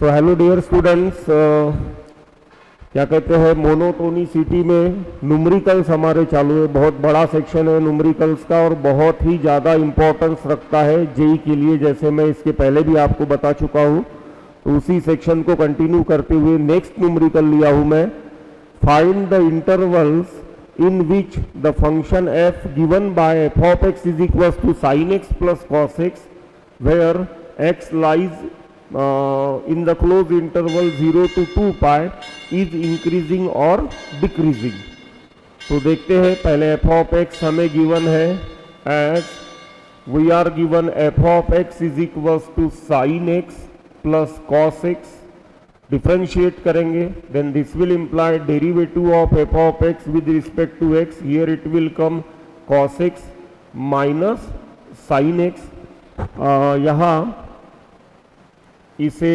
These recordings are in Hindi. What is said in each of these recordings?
तो हेलो डियर स्टूडेंट्स, क्या कहते हैं, मोनोटोनिसिटी में न्यूमेरिकल्स हमारे चालू है। बहुत बड़ा सेक्शन है न्यूमेरिकल्स का और बहुत ही ज़्यादा इम्पोर्टेंस रखता है जेई के लिए, जैसे मैं इसके पहले भी आपको बता चुका हूँ। तो उसी सेक्शन को कंटिन्यू करते हुए नेक्स्ट न्यूमेरिकल लिया हूँ मैं। Find the intervals in which the function f given by f of x is equals to sin x plus cos x, where x lies in the closed interval 0 to 2 pi is increasing or decreasing। तो देखते हैं पहले f of x हमें गिवन है as we are given f of x is equals to sin x plus cos x। Differentiate करेंगे, then this will imply derivative of f of x with respect to x. Here it will come cos x minus sine x. यहाँ इसे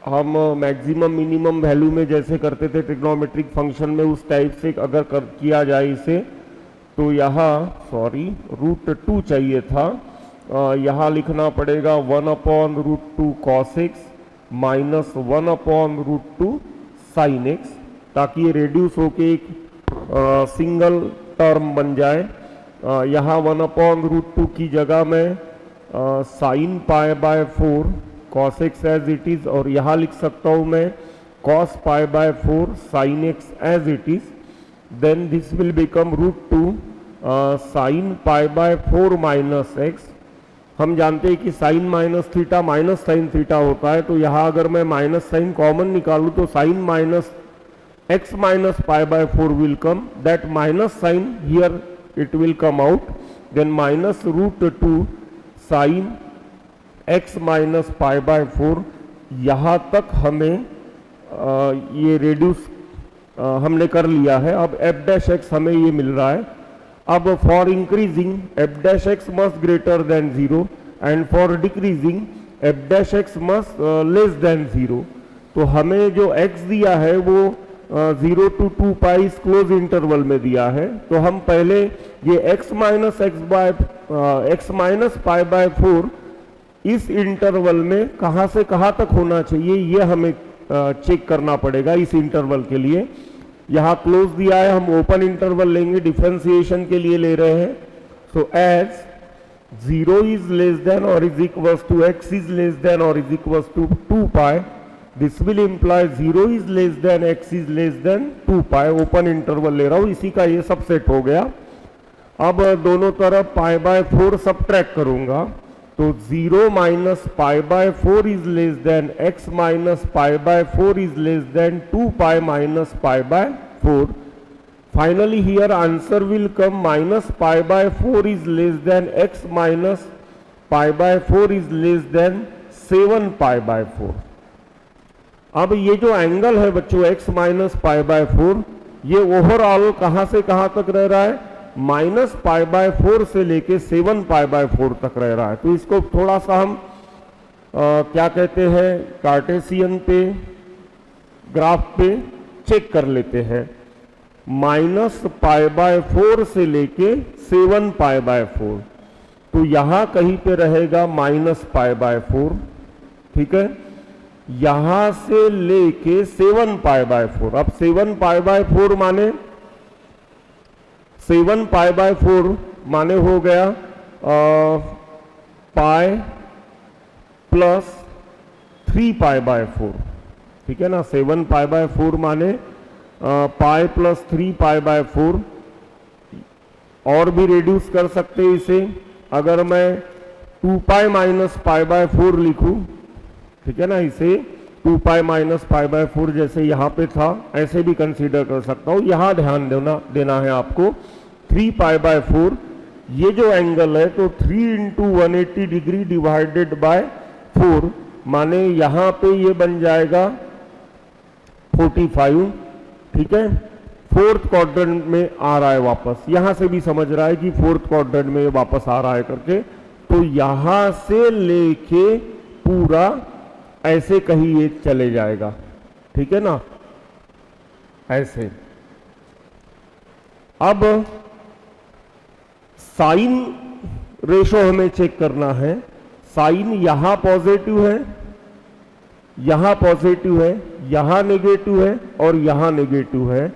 हम मैक्सिमम मिनिमम वैल्यू में जैसे करते थे ट्रिग्नोमेट्रिक फंक्शन में, उस टाइप से अगर किया जाए इसे, तो यहाँ √2 चाहिए था, यहाँ लिखना पड़ेगा 1/√2 cos x minus 1/√2 sine x, ताकि ये रेड्यूस होके एक सिंगल टर्म बन जाए। यहाँ 1/√2 की जगह में sine pi by 4 cos x as it is, और यहाँ लिख सकता हूँ मैं cos pi by 4 sine x as it is. Then this will become √2 sine pi by 4 minus x. हम जानते हैं कि sine minus theta minus sine theta होता है, तो यहाँ अगर मैं माइनस साइन कॉमन निकालूँ तो sine minus x minus pi by 4 will come, that minus sine here it will come out, then minus √2 sine x minus pi by 4। यहाँ तक हमें ये रेड्यूस हमने कर लिया है। अब एफ डैश एक्स हमें ये मिल रहा है। अब for increasing f dash x must greater than 0 and for decreasing f dash x must less than 0। तो हमें जो x दिया है वो 0 to 2 पाई इस क्लोज इंटरवल में दिया है। तो हम पहले ये x माइनस पाई बाय 4 इस इंटरवल में कहाँ से कहाँ तक होना चाहिए, ये हमें चेक करना पड़ेगा इस इंटरवल के लिए। यहाँ क्लोज दिया है, हम ओपन इंटरवल लेंगे, डिफरेंशिएशन के लिए ले रहे हैं। So as 0 is less than और is equals to x is less than और is equals to 2 pi, this will imply 0 is less than x is less than 2 pi. Open interval ले रहा हूँ, इसी का ये सबसेट हो गया। अब दोनों तरफ पाई बाय 4 सबट्रैक्ट करूंगा, तो 0 minus pi by 4 is less than x minus pi by 4 is less than 2 pi minus pi by 4। Finally here answer will come minus pi by 4 is less than x minus pi by 4 is less then 7 pi by 4। अब ये जो एंगल है बच्चों x माइनस पाई बाय 4, ये ओवरऑल कहां से कहां तक रह रहा है, माइनस पाई बाय 4 से लेके 7 पाई बाय 4 तक रह रहा है। तो इसको थोड़ा सा हम क्या कहते हैं, कार्टेशियन पे ग्राफ पे चेक कर लेते हैं। माइनस पाई बाय 4 से लेके 7 पाई बाय 4, तो यहां कहीं पे रहेगा माइनस पाई बाय 4, ठीक है। यहां से लेके 7 पाई बाय 4, अब 7 पाई बाय 4 माने 7 पाई बाय 4 माने हो गया पाई प्लस 3 पाई बाय 4, ठीक है ना। 7 पाई बाय 4 माने पाई प्लस 3 पाई बाय 4। और भी रिड्यूस कर सकते हैं इसे, अगर मैं 2 पाई माइनस पाई बाय 4 लिखूं, ठीक है ना, इसे 2 पाई माइनस पाई बाय 4 जैसे यहाँ पे था ऐसे भी कंसीडर कर सकता हूँ। यहाँ ध्यान देना है आपको 3 पाई बाय 4, ये जो एंगल है तो 3 × 180 डिग्री डिवाइडेड बाय 4, माने यहाँ पे ये बन जाएगा 45, ठीक है। फोर्थ क्वाड्रेंट में आ रहा है वापस, यहाँ से भी समझ रहा है कि फोर्थ क्वाड्रेंट में वापस आ रहा है करके। तो यहाँ से लेके पूरा ऐसे कहीं ये चले जाएगा, ठीक है ना, ऐसे। अब साइन रेशो हमें चेक करना है। साइन यहां पॉजिटिव है, यहां पॉजिटिव है, यहां नेगेटिव है और यहां नेगेटिव है।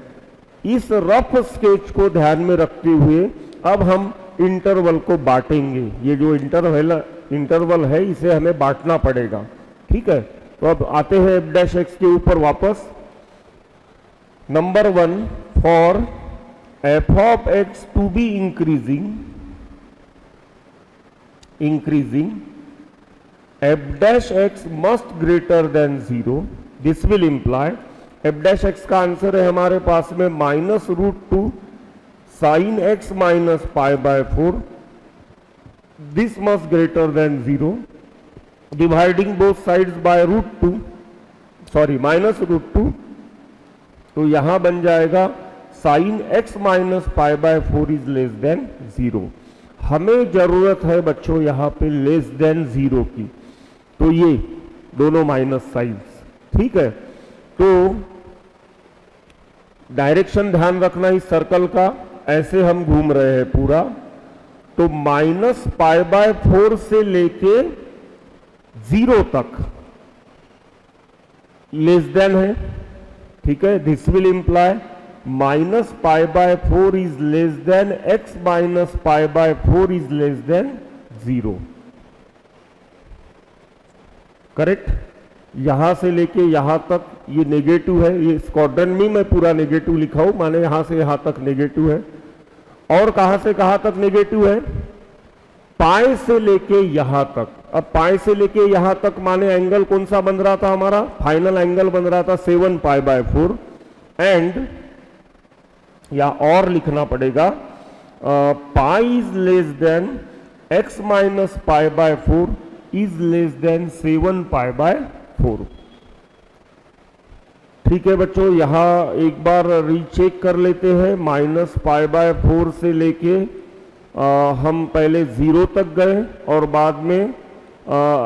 इस रफ स्केच को ध्यान में रखते हुए अब हम इंटरवल को बांटेंगे। ये जो इंटरवल है इसे हमें बांटना पड़ेगा, ठीक है। तो अब आते हैं एफ डैश एक्स के ऊपर वापस। Number 1, for f of x to be increasing f dash x must greater than 0। This will imply, f dash x का आंसर है हमारे पास में -√2 sin x minus pi by 4, this must greater than 0, dividing both sides by √2, -√2, तो यहां बन जाएगा sin x minus pi by 4 is less than 0। हमें जरूरत है बच्चों यहां पे लेस देन 0 की, तो ये दोनों माइनस साइड्स, ठीक है। तो डायरेक्शन ध्यान रखना इस सर्कल का, ऐसे हम घूम रहे हैं पूरा, तो -π/4 से लेके 0 तक लेस देन है, ठीक है। This will imply -π/4 is less than x minus π/4 is less than 0, correct. यहां से लेके यहां तक ये नेगेटिव है, ये क्वाड्रेंट में मैं पूरा नेगेटिव लिखा हूं, माने यहां से यहां तक नेगेटिव है। और कहां से कहां तक नेगेटिव है? पाई से लेके यहां तक। अब पाई से लेके यहां तक माने एंगल कौन सा बन रहा था हमारा? फाइनल एंगल बन रहा था 7π/4 एंड या और लिखना पड़ेगा pi is less than x minus π/4 is less than 7π/4। ठीक है बच्चों, यहां एक बार रीचेक कर लेते हैं। -π/4 से लेके हम पहले 0 तक गए और बाद में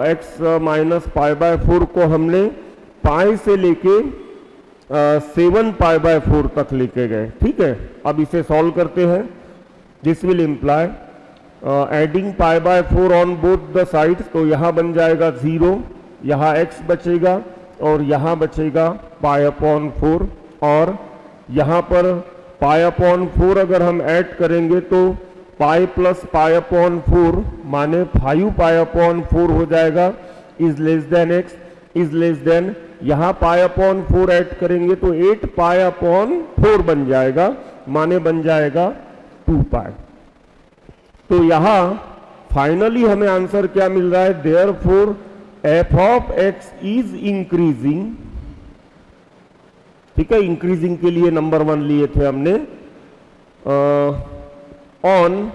x माइनस π/4 को हमने पाई से लेके 7π/4 तक लेके गए, ठीक है। अब इसे सॉल्व करते हैं। This will imply adding π/4 on both the sides, तो यहां बन जाएगा 0, यहां x बचेगा और यहां बचेगा π/4, और यहां पर π/4 अगर हम ऐड करेंगे तो पाई प्लस π/4 माने 5π/4 हो जाएगा, is less than x is less then, यहां π/4 ऐड करेंगे तो 8π/4 बन जाएगा, माने बन जाएगा 2π। तो यहां फाइनली हमें आंसर क्या मिल रहा है? Therefore f of x is increasing, ठीक है। इंक्रीजिंग के लिए नंबर 1 लिए थे हमने ऑन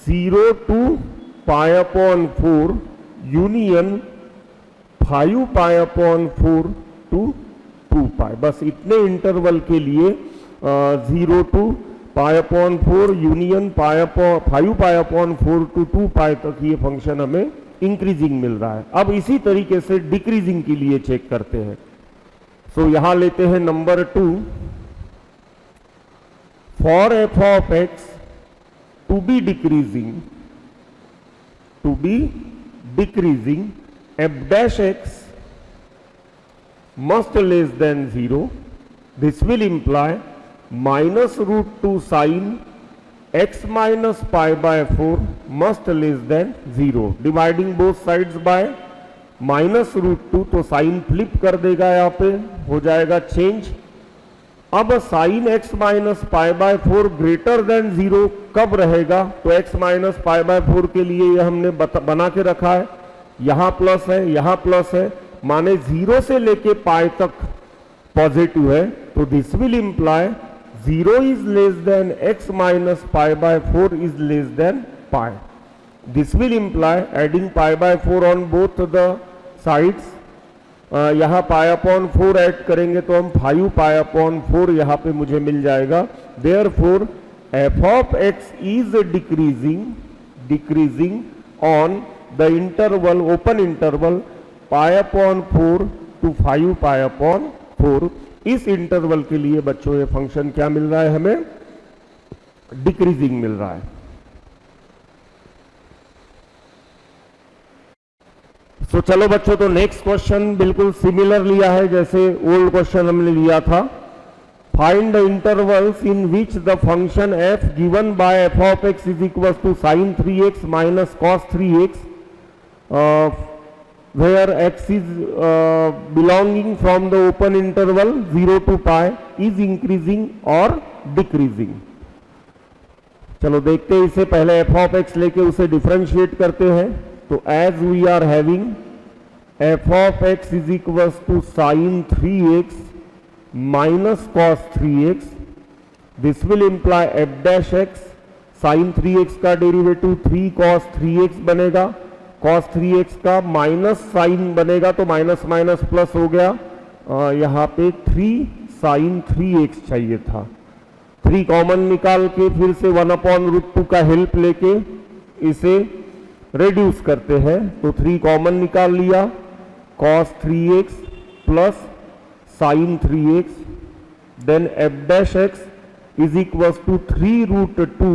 0 to π/4 यूनियन 5π/4 to 2π। बस इतने इंटरवल के लिए 0 to π/4 यूनियन 5π/4 to 2π तक ये फंक्शन हमें इंक्रीजिंग मिल रहा है। अब इसी तरीके से डिक्रीजिंग के लिए चेक करते हैं। सो यहां लेते हैं number 2, for f of x to be decreasing f dash x must less than 0। This will imply -√2 sin x minus π/4 must less than 0, dividing both sides by -√2, तो साइन फ्लिप कर देगा, यहाँ पे हो जाएगा चेंज। अब sin x minus π/4 greater than 0 कब रहेगा? तो x माइनस π/4 के लिए ये हमने बना के रखा है, यहां प्लस है यहां प्लस है, माने 0 से लेके पाई तक पॉजिटिव है, तो this will imply 0 is less than x minus π/4 is less than pi. This will imply adding π/4 on both the sides. यहाँ π/4 ऐड करेंगे तो हम 5π/4 यहाँ पे मुझे मिल जाएगा। Therefore f of x is decreasing on the interval, open interval π/4 to 5π/4। इस इंटरवल के लिए बच्चों ये फंक्शन क्या मिल रहा है हमें? डिक्रीजिंग मिल रहा है। सो तो चलो बच्चों, तो नेक्स्ट क्वेश्चन बिल्कुल सिमिलर लिया है जैसे ओल्ड क्वेश्चन हमने लिया था। Find the intervals in which the function f given by f of x is equal to sin 3x minus cos 3x where x is belonging from the open interval 0 to pi is increasing or decreasing। चलो देखते हैं इसे, पहले f ऑफ x लेके उसे डिफरेंशिएट करते हैं। तो as we are having f of x is equal to sin 3x minus cos 3x, this will imply f dash x, sin 3x का डेरिवेटिव 3 cos 3x बनेगा, cos 3x का माइनस साइन बनेगा तो माइनस माइनस प्लस हो गया, यहाँ पे 3 sin 3x चाहिए था। 3 कॉमन निकाल के फिर से 1/√2 का हेल्प लेके इसे रेड्यूस करते हैं, तो 3 कॉमन निकाल लिया, cos 3x plus sin 3x, then f dash x is equal to 3√2,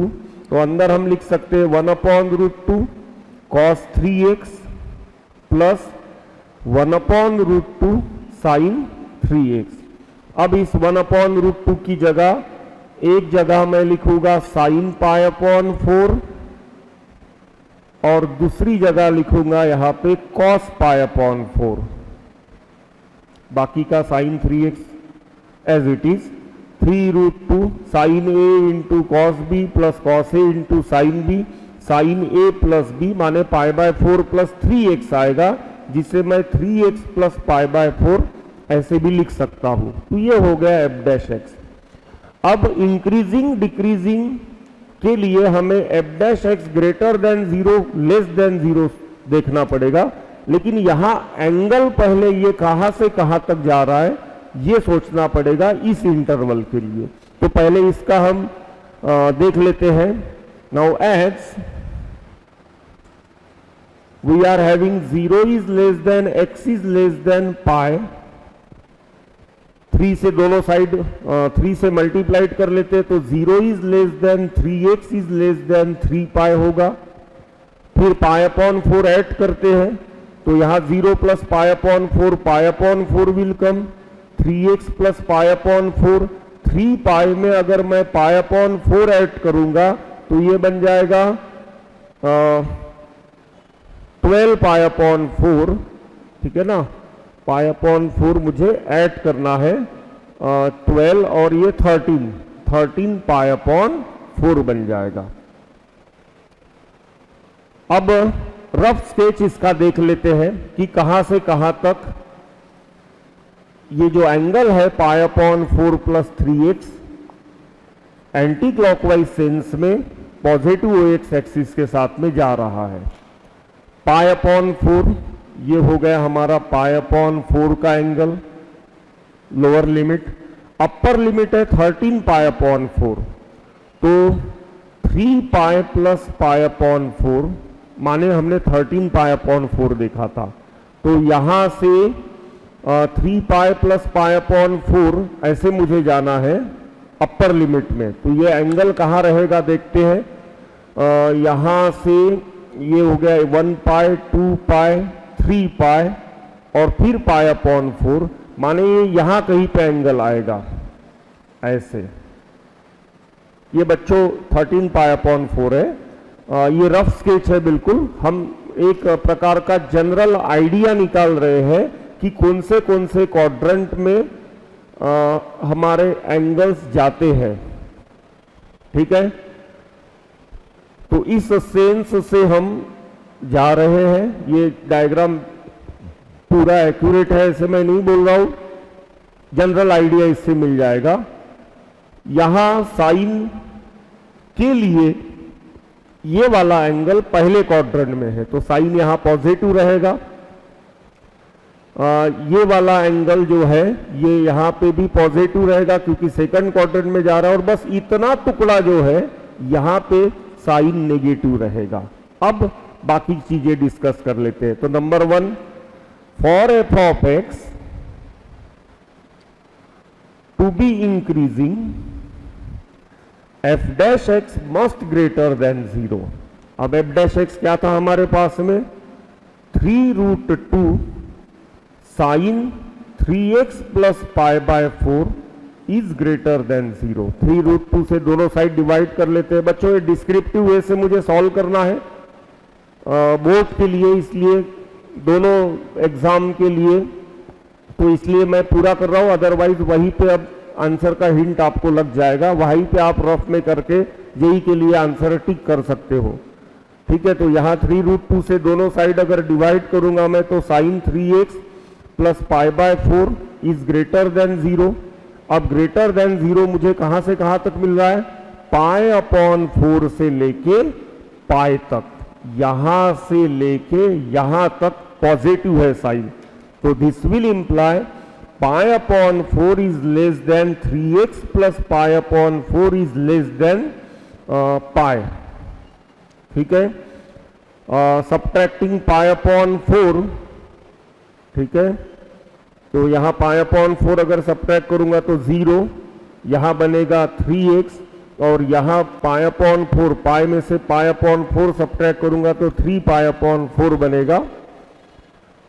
तो अंदर हम लिख सकते हैं 1/√2 cos 3x plus 1/√2 sin 3x। अब इस 1/√2 की जगह एक जगह मैं लिखूंगा sin π/4 और दूसरी जगह लिखूंगा यहां पे cos π/4, बाकी का sin 3x as it is, 3√2 sin a into cos b plus cos a into sin b, sin a plus b माने π/4 प्लस 3x आएगा, जिसे मैं 3x प्लस π/4 ऐसे भी लिख सकता हूं। तो ये हो गया f डैश x। अब इंक्रीजिंग डिक्रीजिंग के लिए हमें f dash x greater than 0 less than 0 देखना पड़ेगा, लेकिन यहां एंगल पहले ये कहां से कहां तक जा रहा है ये सोचना पड़ेगा इस इंटरवल के लिए। तो पहले इसका हम देख लेते हैं। Now as we are having 0 is less than x is less than pi, 3 से दोनों साइड 3 से मल्टीप्लाइड कर लेते हैं, तो 0 is less than 3x is less than 3 pi होगा। फिर π/4 ऐड करते हैं, तो यहां 0 plus π/4 π/4 will come, 3x plus π/4, 3 pi में अगर मैं π/4 ऐड करूंगा तो ये बन जाएगा 12 π/4, ठीक है ना। π/4 मुझे ऐड करना है 12 और ये 13 π/4 बन जाएगा। अब रफ स्केच इसका देख लेते हैं कि कहां से कहां तक ये जो एंगल है π/4 plus 3x anticlockwise sense में पॉजिटिव OX एक्सिस के साथ में जा रहा है। π/4 ये हो गया हमारा π/4 का angle, lower limit. Upper limit है 13 π/4, तो 3 पाई प्लस π/4 माने हमने 13 π/4 देखा था, तो यहां से 3 पाई प्लस π/4 ऐसे मुझे जाना है अपर लिमिट में। तो ये एंगल कहाँ रहेगा देखते हैं, यहां से ये हो गया 1 पाई 2 पाई 3 पाई और फिर π/4 माने ये यहां कहीं पे एंगल आएगा ऐसे। ये बच्चों 13 π/4 है, ये रफ स्केच है बिल्कुल। हम एक प्रकार का जनरल आइडिया निकाल रहे हैं कि कौन से क्वाड्रेंट में हमारे एंगल्स जाते हैं, ठीक है। तो इस सेंस से हम जा रहे हैं। ये डायग्राम पूरा एक्यूरेट है ऐसे मैं नहीं बोल रहा हूं, जनरल आइडिया इससे मिल जाएगा। यहां साइन के लिए ये वाला एंगल पहले क्वाड्रेंट में है, तो साइन यहां पॉजिटिव रहेगा। ये वाला एंगल जो है ये यहां पे भी पॉजिटिव रहेगा क्योंकि सेकंड क्वाड्रेंट में जा रहा है, और बस इतना टुकड़ा जो है यहां पे साइन नेगेटिव रहेगा। अब बाकी चीजें डिस्कस कर लेते हैं। तो number 1, for f of x to be increasing f dash x must greater than 0। अब एफ डैश एक्स क्या था हमारे पास में 3√2 sine 3x plus pi by 4 is greater than 0। 3√2 से दोनों साइड डिवाइड कर लेते हैं बच्चों। ये डिस्क्रिप्टिव वे से मुझे सॉल्व करना है बोर्ड के लिए, इसलिए दोनों एग्जाम के लिए, तो इसलिए मैं पूरा कर रहा हूं। अदरवाइज वहीं पे अब आंसर का हिंट आपको लग जाएगा, वहीं पे आप रफ में करके जेई के लिए आंसर टिक कर सकते हो। ठीक है, तो यहाँ 3√2 से दोनों साइड अगर डिवाइड करूंगा मैं तो sine 3x plus pi by 4 is greater than 0। अब ग्रेटर देन 0 मुझे कहां से कहां तक मिल रहा है? पाई अपॉन 4 से लेके पाई तक, यहां से लेके यहां तक पॉजिटिव है साइन, तो this will imply pi upon 4 is less than 3x plus pi upon 4 is less than pi. ठीक है, सब्ट्रैक्टिंग पाई अपॉन 4, ठीक है, तो यहां पाई अपॉन 4 अगर सब्ट्रैक्ट करूंगा तो 0, यहां बनेगा 3x, और यहां पाई अपॉन 4, पाई में से पाई अपॉन 4 सब्ट्रैक्ट करूंगा तो 3 पाई अपॉन 4 बनेगा।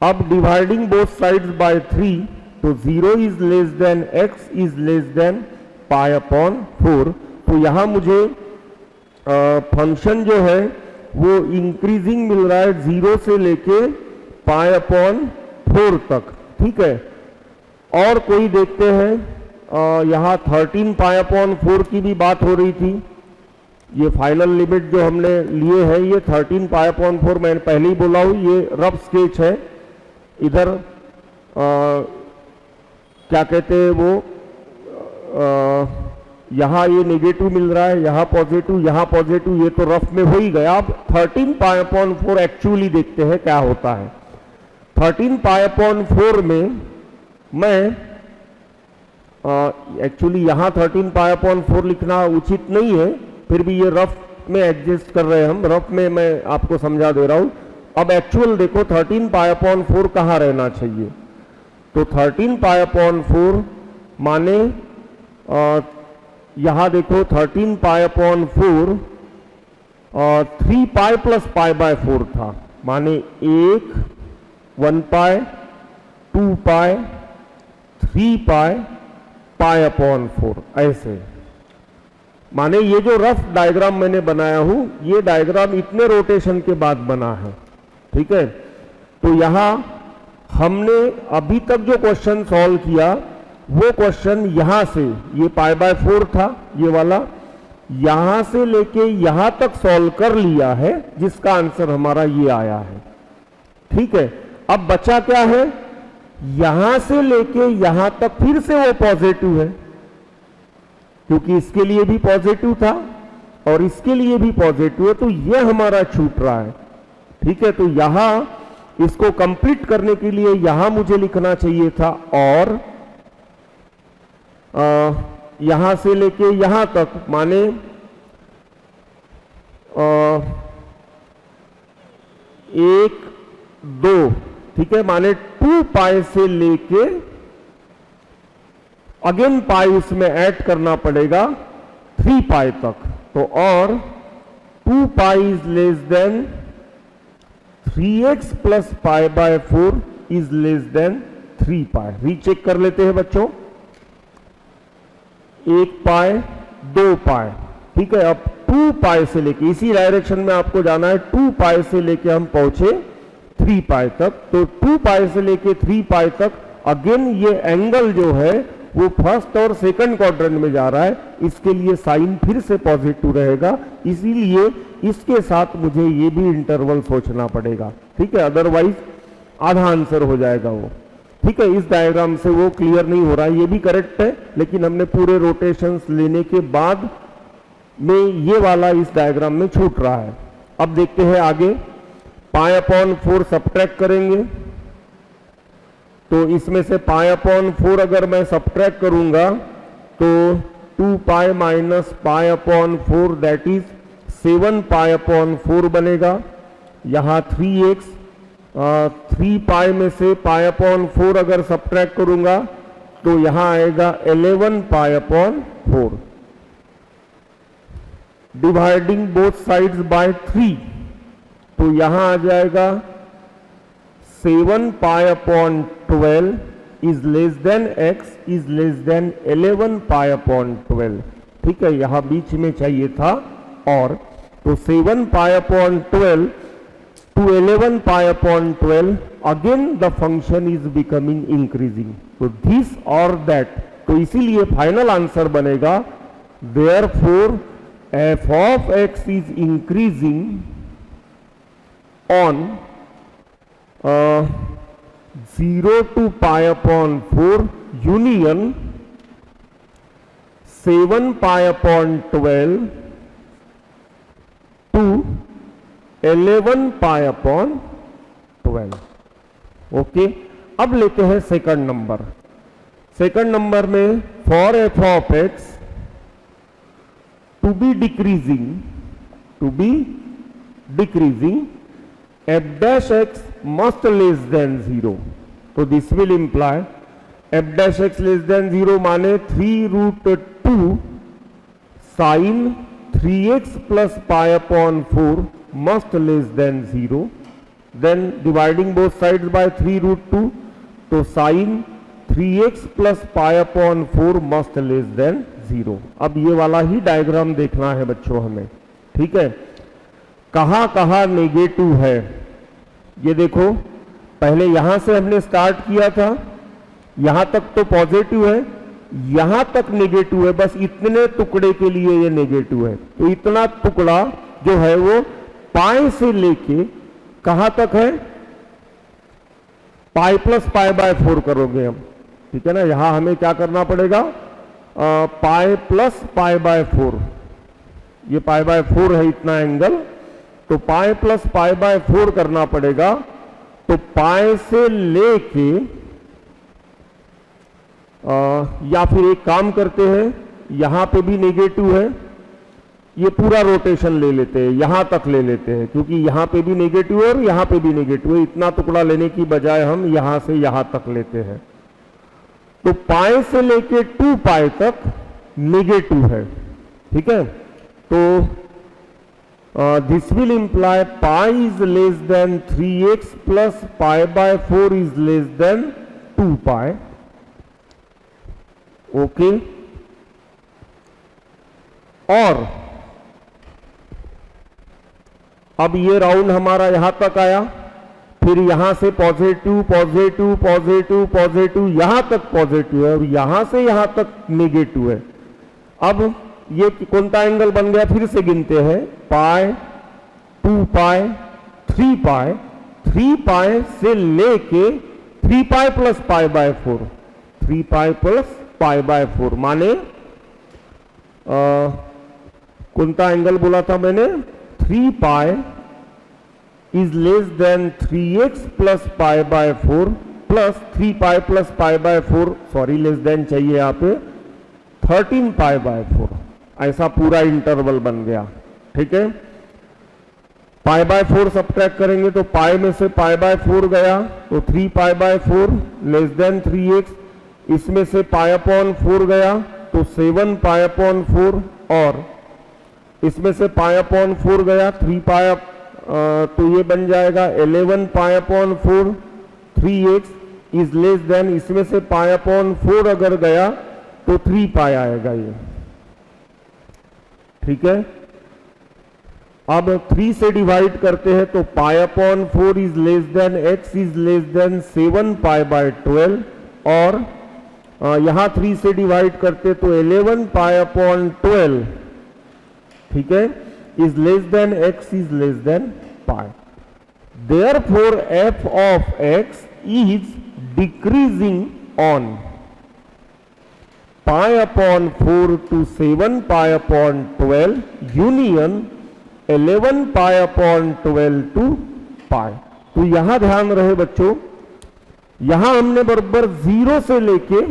अब डिवाइडिंग बोथ साइड्स बाय 3, तो 0 is less than x is less than pi upon 4। तो यहां मुझे फंक्शन जो है वो इंक्रीजिंग मिल रहा है 0 से लेके पाई अपॉन 4 तक। ठीक है, और कोई देखते हैं, यहाँ 13 पाई अपॉन 4 की भी बात हो रही थी। ये फाइनल लिमिट जो हमने लिए है ये 13 पाई अपॉन 4, मैंने पहले ही बोला हूं ये रफ स्केच है। इधर क्या कहते हैं वो, यहाँ ये नेगेटिव मिल रहा है, यहाँ पॉजिटिव, ये तो रफ में हो ही गया। अब 13 पाई अपॉन 4 एक्चुअली देखते हैं क्या होता है। 13 पाई अपॉन 4 में मैं एक्चुअली यहाँ 13 पाई अपॉन 4 लिखना उचित नहीं है, फिर भी ये रफ में एडजस्ट कर रहे हैं हम, रफ में मैं आपको समझा दे रहा हूं। अब एक्चुअल देखो 13 पाई अपॉन 4 कहाँ रहना चाहिए, तो 13 पाई अपॉन 4 माने यहां देखो 13 पाई upon 4 3 pi plus pi by 4 था, माने 1 पाई 2 पाई 3 पाई पाई अपॉन 4, ऐसे। माने ये जो रफ डायग्राम मैंने बनाया हूं ये डायग्राम इतने रोटेशन के बाद बना है। ठीक है, तो यहां हमने अभी तक जो क्वेश्चन सॉल्व किया वो क्वेश्चन यहां से, ये पाई बाय 4 था ये वाला, यहां से लेके यहां तक सॉल्व कर लिया है, जिसका आंसर हमारा ये आया है। ठीक है, अब बचा क्या है, यहां से लेके यहां तक फिर से वो पॉजिटिव है, क्योंकि इसके लिए भी पॉजिटिव था और इसके लिए भी पॉजिटिव है, तो ये हमारा छूट रहा है। ठीक है, तो यहां इसको कंप्लीट करने के लिए यहां मुझे लिखना चाहिए था, और यहां से लेके यहां तक माने 1 2, ठीक है, माने 2 पाई से लेके अगेन पाई इसमें ऐड करना पड़ेगा 3 पाई तक, तो और 2 पाई is less than 3x plus pi by 4 is less than 3 pi. Recheck कर लेते हैं बच्चों, 1 पाई 2 पाई, ठीक है। अब 2 पाई से लेके इसी डायरेक्शन में आपको जाना है, 2 पाई से लेके हम पहुंचे 3 पाई तक, तो 2 पाई से लेके 3 पाई तक अगेन ये एंगल जो है वो फर्स्ट और सेकंड क्वाड्रेंट में जा रहा है, इसके लिए साइन फिर से पॉजिटिव रहेगा, इसीलिए इसके साथ मुझे ये भी इंटरवल सोचना पड़ेगा। ठीक है, अदरवाइज आधा आंसर हो जाएगा वो। ठीक है, इस डायग्राम से वो क्लियर नहीं हो रहा है, ये भी करेक्ट है, लेकिन हमने पूरे रोटेशंस लेने के बाद में ये वाला इस डायग्राम में छूट रहा है। अब देखते हैं आगे, पाई अपॉन 4 सब्ट्रैक्ट करेंगे, तो इसमें से पाई अपॉन 4 अगर मैं सब्ट्रैक्ट करूंगा तो 2 pi minus pi upon 4 that is 7 pi upon 4 बनेगा। यहां 3x 3 पाई में से पाई अपॉन 4 अगर सब्ट्रैक्ट करूंगा तो यहां आएगा 11 pi upon 4। Dividing both sides by 3, तो यहां आ जाएगा 7 pi upon 12 is less than x is less then 11 pi upon 12। ठीक है, यहां बीच में चाहिए था और, तो 7 pi upon 12 to 11 pi upon 12, again the function is becoming increasing. तो this or that, तो इसीलिए फाइनल आंसर बनेगा therefore f of x is increasing on 0 to pi upon 4 union 7 pi upon 12 to 11 pi upon 12। Okay, अब लेते हैं सेकंड नंबर। सेकंड नंबर में for f of x to be decreasing f dash x must less than 0। तो this will imply f dash x less than 0 माने 3√2 sine 3x plus pi upon 4 must less than 0, then dividing both sides by 3√2, तो sin 3x plus pi upon 4 must less than 0। अब ये वाला ही डायग्राम देखना है बच्चों हमें। ठीक है, कहां कहां नेगेटिव है ये देखो। पहले यहां से हमने स्टार्ट किया था, यहां तक तो पॉजिटिव है, यहां तक नेगेटिव है, बस इतने टुकड़े के लिए ये नेगेटिव है। तो इतना टुकड़ा जो है वो पाई से लेके कहां तक है, पाई प्लस पाई बाय 4 करोगे हम। ठीक है ना, यहां हमें क्या करना पड़ेगा, पाई प्लस पाई बाय 4, ये पाई बाय 4 है इतना एंगल, तो पाई प्लस पाई बाय 4 करना पड़ेगा। तो पाई से लेके या फिर एक काम करते हैं, यहां पे भी नेगेटिव है, ये पूरा रोटेशन ले लेते हैं, यहां तक ले लेते हैं, क्योंकि यहां पे भी नेगेटिव है और यहां पे भी नेगेटिव है। इतना टुकड़ा लेने की बजाय हम यहां से यहां तक लेते हैं। तो पाई से लेके 2 पाई तक नेगेटिव है। ठीक है, तो this will imply pi is less than 3x plus pi by 4 is less than 2 pi. Okay, और अब ये राउंड हमारा यहां तक आया, फिर यहां से पॉजिटिव पॉजिटिव पॉजिटिव पॉजिटिव यहां तक पॉजिटिव है और यहां से यहां तक नेगेटिव है। अब ये कौन सा एंगल बन गया, फिर से गिनते हैं, पाई 2 पाई 3 पाई, 3 पाई से लेके 3 pi plus pi by 4, 3 pi plus pi by 4 माने कौन सा एंगल बोला था मैंने, 3 पाई is less than 3x plus pi by 4 plus 3 pi plus pi by 4, sorry less than चाहिए यहाँ पे, 13 पाई बाय 4। ऐसा पूरा इंटरवल बन गया। ठीक है, पाई बाय 4 सब्ट्रैक्ट करेंगे तो पाई में से पाई बाय 4 गया, तो 3 पाई बाय 4 लेस देन 3x, इसमें से पाई अपॉन 4 गया तो 7 पाई अपॉन 4, और इसमें से पाई अपॉन 4 गया 3 पाई, तो ये बन जाएगा 11 pi upon 4, 3x is less then, इसमें से पाई अपॉन 4 अगर गया तो 3 पाई आएगा ये। ठीक है, अब 3 से डिवाइड करते हैं तो पाई upon 4 is less than x is less then 7 pi by 12, और यहां 3 से डिवाइड करते तो 11 पाई अपॉन 12, ठीक है, is less than x is less than pi. Therefore f of x is decreasing on pi upon 4 to 7 pi upon 12 union 11 pi upon 12 to pi. तो यहां ध्यान रहे बच्चों, यहां हमने बराबर 0 से लेके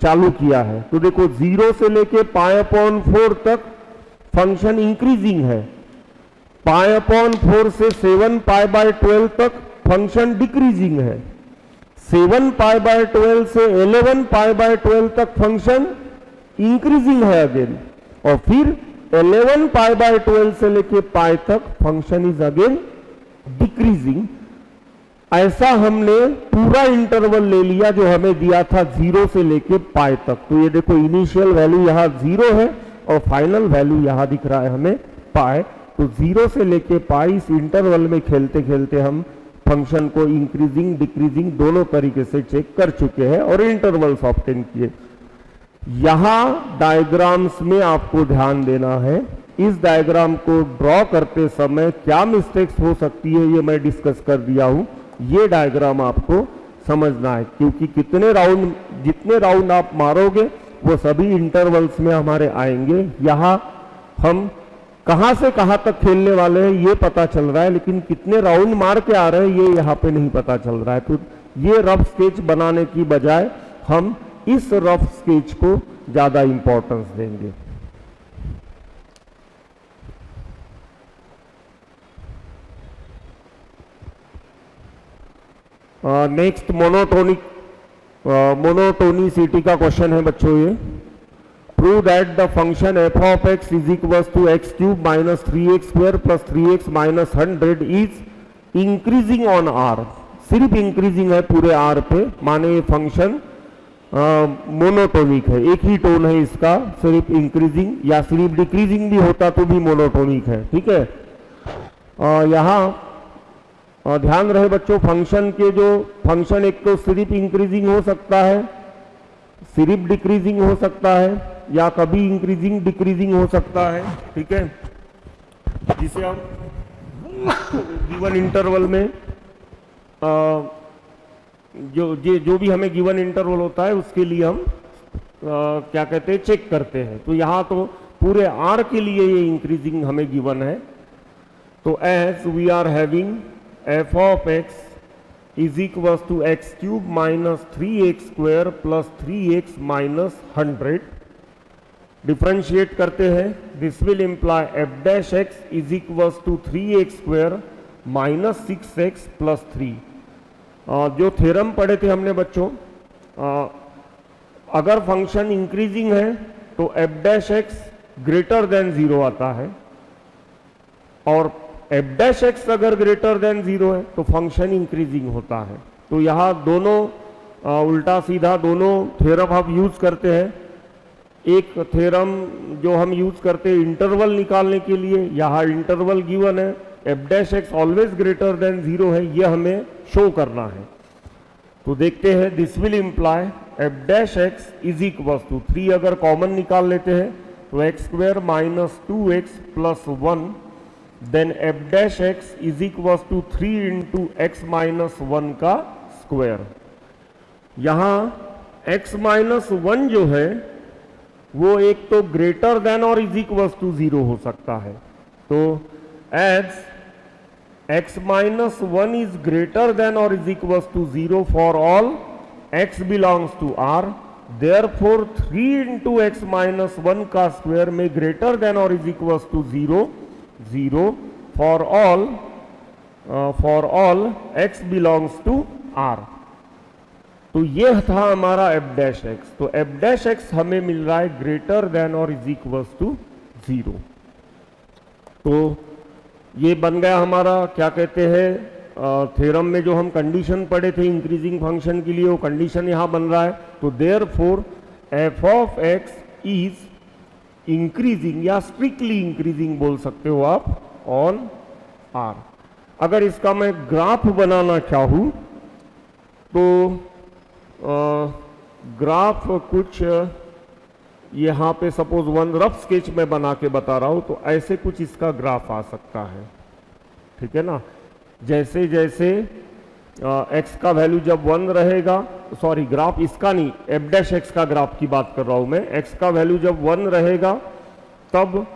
चालू किया है, तो देखो 0 से लेके पाई अपॉन 4 तक फंक्शन इंक्रीजिंग है, पाई अपॉन 4 से 7 पाई बाय 12 तक फंक्शन डिक्रीजिंग है, 7 पाई बाय 12 से 11 पाई बाय 12 तक फंक्शन इंक्रीजिंग है अगेन, और फिर 11 पाई बाय 12 से लेके पाई तक फंक्शन इज अगेन डिक्रीजिंग। ऐसा हमने पूरा इंटरवल ले लिया जो हमें दिया था 0 से लेके पाई तक। तो ये देखो इनिशियल वैल्यू यहाँ 0 है और फाइनल वैल्यू यहाँ दिख रहा है हमें पाई। तो 0 से लेके पाई इस इंटरवल में खेलते खेलते हम फंक्शन को इंक्रीजिंग डिक्रीजिंग दोनों तरीके से चेक कर चुके हैं और इंटरवल्स ऑब्टेन किए। यहां डायग्राम्स में आपको ध्यान देना है, इस डायग्राम को ड्रॉ करते समय क्या मिस्टेक्स हो सकती है ये मैं डिस्कस कर दिया हूं। ये डायग्राम आपको समझना है क्योंकि जितने राउंड आप मारोगे वो सभी इंटरवल्स में हमारे आएंगे। यहां हम कहां से कहां तक खेलने वाले हैं ये पता चल रहा है, लेकिन कितने राउंड मार के आ रहे हैं ये यहां पे नहीं पता चल रहा है। तो ये रफ स्केच बनाने की बजाय हम इस रफ स्केच को ज्यादा इंपॉर्टेंस देंगे। नेक्स्ट मोनोटोनिसिटी का क्वेश्चन है बच्चों ये। Prove that the function f of x is equal to x cube minus 3x square plus 3x minus 100 is increasing on R. सिर्फ इंक्रीजिंग है पूरे आर पे, माने ये फंक्शन मोनोटोनिक है, एक ही टोन है इसका, सिर्फ इंक्रीजिंग या सिर्फ डिक्रीजिंग भी होता तो भी मोनोटोनिक है। ठीक है, यहाँ ध्यान रहे बच्चों फंक्शन के जो फंक्शन एक तो सिर्फ इंक्रीजिंग हो सकता है, सिर्फ डिक्रीजिंग हो सकता है या कभी इंक्रीजिंग डिक्रीजिंग हो सकता है। ठीक है, जिसे हम गिवन इंटरवल में जो भी हमें गिवन इंटरवल होता है उसके लिए हम क्या कहते हैं चेक करते हैं। तो यहाँ तो पूरे आर के लिए ये इंक्रीजिंग हमें गिवन है। तो as we are having f of x is equal to x cube minus 3x square plus 3x minus 100, differentiate करते हैं। This will imply f dash x is equal to 3x square minus 6x plus 3। जो थ्योरम पढ़े थे हमने बच्चों, अगर फंक्शन इंक्रीजिंग है तो f dash x greater than 0 आता है और एफ डैश एक्स अगर ग्रेटर देन 0 है तो फंक्शन इंक्रीजिंग होता है। तो यहाँ दोनों उल्टा सीधा दोनों थ्योरम हम यूज करते हैं। एक थ्योरम जो हम यूज करते हैं इंटरवल निकालने के लिए, यहाँ इंटरवल गिवन है, f dash x always greater than 0 है, ये हमें शो करना है। तो देखते हैं, this will imply f dash x is equal to 3 अगर कॉमन निकाल लेते हैं तो x square minus 2x plus 1, then f dash x is equal to 3 into x minus 1 का स्क्वायर। यहां x माइनस 1 जो है वो एक तो ग्रेटर देन और इज इक्वल टू 0 हो सकता है। तो as x minus 1 is greater than और is equal to 0 for all x belongs to r, therefore 3 into x minus 1 का स्क्वायर में ग्रेटर देन और is equal to 0 for all x belongs to r। तो ये था हमारा f डैश एक्स। तो f डैश एक्स हमें मिल रहा है ग्रेटर देन और इज इक्वल टू 0। तो ये बन गया हमारा क्या कहते हैं थ्योरम में जो हम कंडीशन पढ़े थे इंक्रीजिंग फंक्शन के लिए, वो कंडीशन यहां बन रहा है। तो therefore f of x is increasing या स्ट्रिक्टली इंक्रीजिंग बोल सकते हो आप ऑन r। अगर इसका मैं ग्राफ बनाना चाहूं तो ग्राफ कुछ यहां पे सपोज वन रफ स्केच में बना के बता रहा हूं तो ऐसे कुछ इसका ग्राफ आ सकता है। ठीक है ना, जैसे जैसे x का वैल्यू जब 1 रहेगा, सॉरी ग्राफ इसका नहीं, एफ डैश एक्स का ग्राफ की बात कर रहा हूं मैं। x का वैल्यू जब 1 रहेगा तब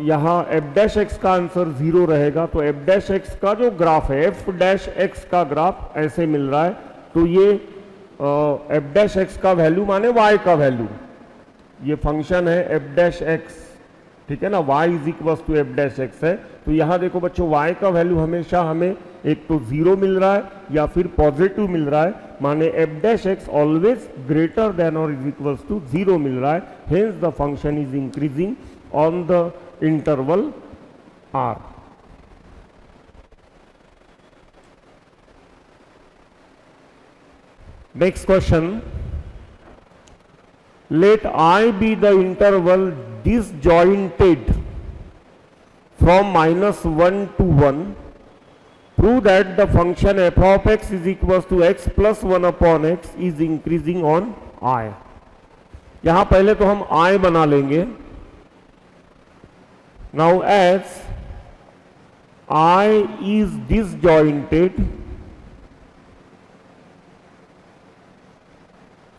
यहाँ एफ डैश एक्स का आंसर 0 रहेगा। तो एफ डैश एक्स का जो ग्राफ है, एफ डैश एक्स का ग्राफ ऐसे मिल रहा है। तो ये एफ डैश एक्स का वैल्यू माने y का वैल्यू, ये फंक्शन है एफ डैश एक्स। ठीक है ना, y is equal to f dash x है। तो यहाँ देखो बच्चों y का वैल्यू हमेशा हमें एक तो 0 मिल रहा है या फिर पॉजिटिव मिल रहा है, माने F dash x always greater than और इज इक्वल टू 0 मिल रहा है। Hence the function is increasing on the interval r। Next question. Let I be the interval disjointed from -1 to 1. Prove that the function f of x is equals to x plus 1 upon x is increasing on I. यहां पहले तो हम I बना लेंगे. Now as I is disjointed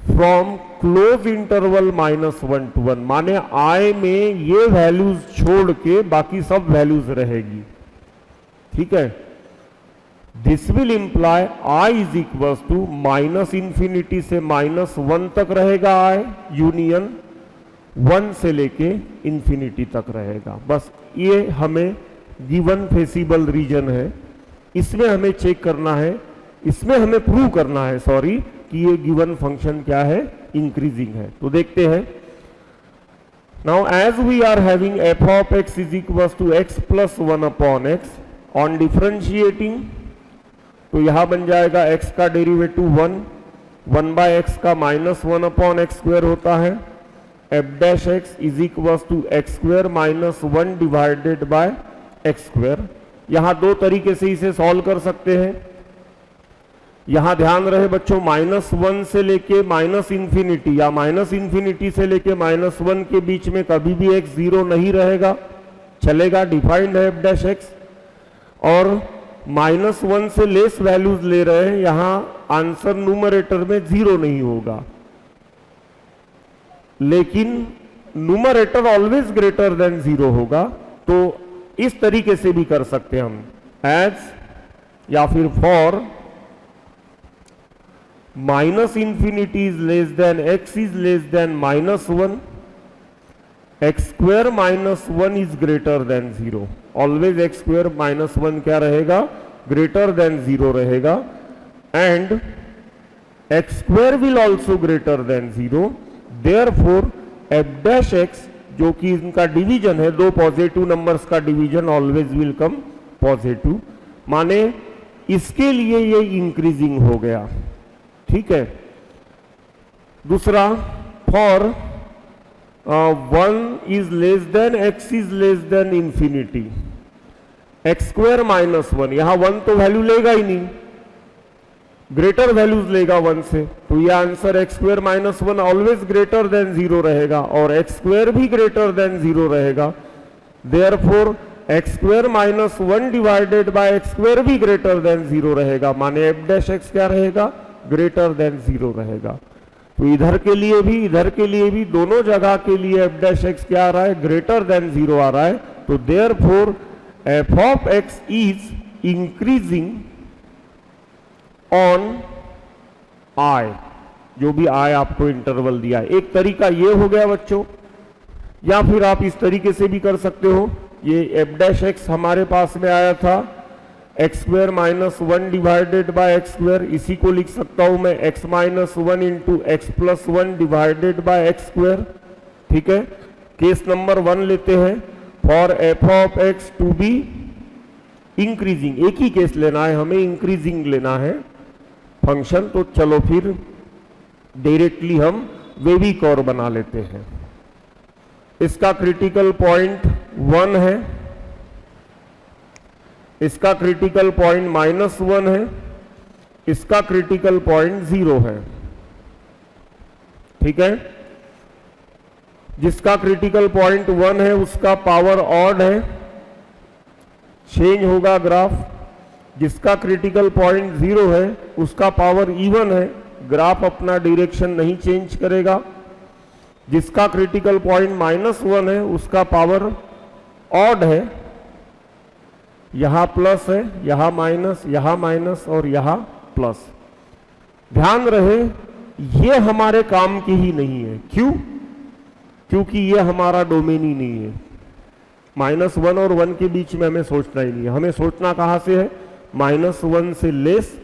from close interval -1 to 1, माने I में ये वैल्यूज छोड़ के बाकी सब वैल्यूज रहेगी. ठीक है. This will imply I is equal to -∞ से -1 तक रहेगा I, यूनियन 1 से लेके इंफिनिटी तक रहेगा. बस ये हमें गिवन फेसिबल रीजन है, इसमें हमें चेक करना है, इसमें हमें प्रूव करना है सॉरी कि ये गिवन फंक्शन क्या है, इंक्रीजिंग है. तो देखते हैं. Now as we are having f of x is equal to x plus 1 upon x, on differentiating तो यहां बन जाएगा x का डेरिवेटिव 1 बाय एक्स का -1 अपॉन एक्स स्क्वायर होता है. F dash x is equal to x square -1 divided by x square. यहां दो तरीके से इसे सॉल्व कर सकते हैं. यहां ध्यान रहे बच्चों, -1 से लेके ∞ या -∞ से लेके -1 के बीच में कभी भी x 0 नहीं रहेगा, चलेगा, डिफाइंड है एफ डैश एक्स. और -1 से लेस वैल्यूज ले रहे हैं, यहां आंसर न्यूमरेटर में 0 नहीं होगा, लेकिन न्यूमरेटर ऑलवेज ग्रेटर देन 0 होगा. तो इस तरीके से भी कर सकते हैं हम, एज या फिर for -∞ is less than x is less than -1, x square -1 is greater than 0. Always x square -1 क्या रहेगा, ग्रेटर देन 0 रहेगा. And x square will also greater than 0. therefore f dash x जो कि इनका डिवीजन है, दो पॉजिटिव नंबर्स का division always will come positive, माने इसके लिए ये इंक्रीजिंग हो गया. ठीक है. दूसरा, for 1 is less than x is less then infinity, x square -1, यहां 1 तो वैल्यू लेगा ही नहीं, ग्रेटर वैल्यूज लेगा 1 से, तो यह answer x square -1 always greater than 0 रहेगा और एक्स स्क्वायर भी ग्रेटर देन 0 रहेगा. Therefore x square -1 divided by x square भी ग्रेटर देन 0 रहेगा, माने एफ डैश एक्स क्या रहेगा, ग्रेटर देन 0 रहेगा. तो इधर के लिए भी इधर के लिए भी दोनों जगह के लिए एफ डैश एक्स क्या आ रहा है, ग्रेटर देन 0 आ रहा है. तो therefore f of x is increasing on I, जो भी I आपको इंटरवल दिया है. एक तरीका ये हो गया बच्चों, या फिर आप इस तरीके से भी कर सकते हो. ये एफ डैश एक्स हमारे पास में आया था x square -1 divided by x square, इसी को लिख सकता हूं मैं x -1 into x plus 1 divided by x square. ठीक है. केस नंबर 1 लेते हैं, for f of x to be increasing, एक ही केस लेना है हमें, इंक्रीजिंग लेना है फंक्शन. तो चलो फिर डायरेक्टली हम वेवी कर्व बना लेते हैं. इसका क्रिटिकल पॉइंट 1 है, इसका क्रिटिकल पॉइंट -1 है, इसका क्रिटिकल पॉइंट 0 है. ठीक है. जिसका क्रिटिकल पॉइंट 1 है उसका पावर ऑड है, चेंज होगा ग्राफ. जिसका क्रिटिकल पॉइंट 0 है उसका पावर इवन है, ग्राफ अपना डायरेक्शन नहीं चेंज करेगा. जिसका क्रिटिकल पॉइंट -1 है उसका पावर ऑड है, यहां प्लस है, यहां माइनस और यहां प्लस. ध्यान रहे ये हमारे काम की ही नहीं है. क्यों? क्योंकि ये हमारा डोमेन ही नहीं है. -1 और 1 के बीच में हमें सोचना ही नहीं है. हमें सोचना कहां से है, -1 से लेस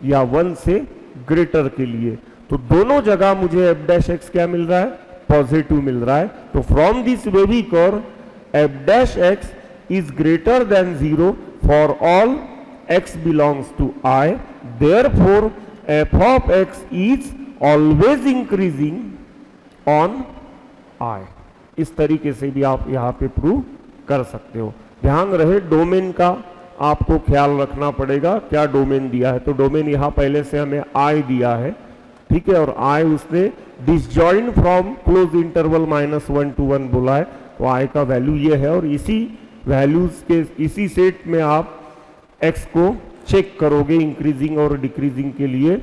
या 1 से ग्रेटर के लिए. तो दोनों जगह मुझे एफ डैश एक्स क्या मिल रहा है, पॉजिटिव मिल रहा है. तो from this wavy curve f dash x is greater than 0 for all x belongs to I. Therefore f of x is always increasing on I. इस तरीके से भी आप यहां पे प्रूव कर सकते हो। ध्यान रहे डोमेन का आपको ख्याल रखना पड़ेगा, क्या डोमेन दिया है। तो डोमेन यहां पहले से हमें आई दिया है, ठीक है, और आई उसने disjoint from close interval -1 to 1 बोला है, तो आई का वैल्यू ये है। और इसी वैल्यूज के इसी सेट में आप एक्स को चेक करोगे इंक्रीजिंग और डिक्रीजिंग के लिए,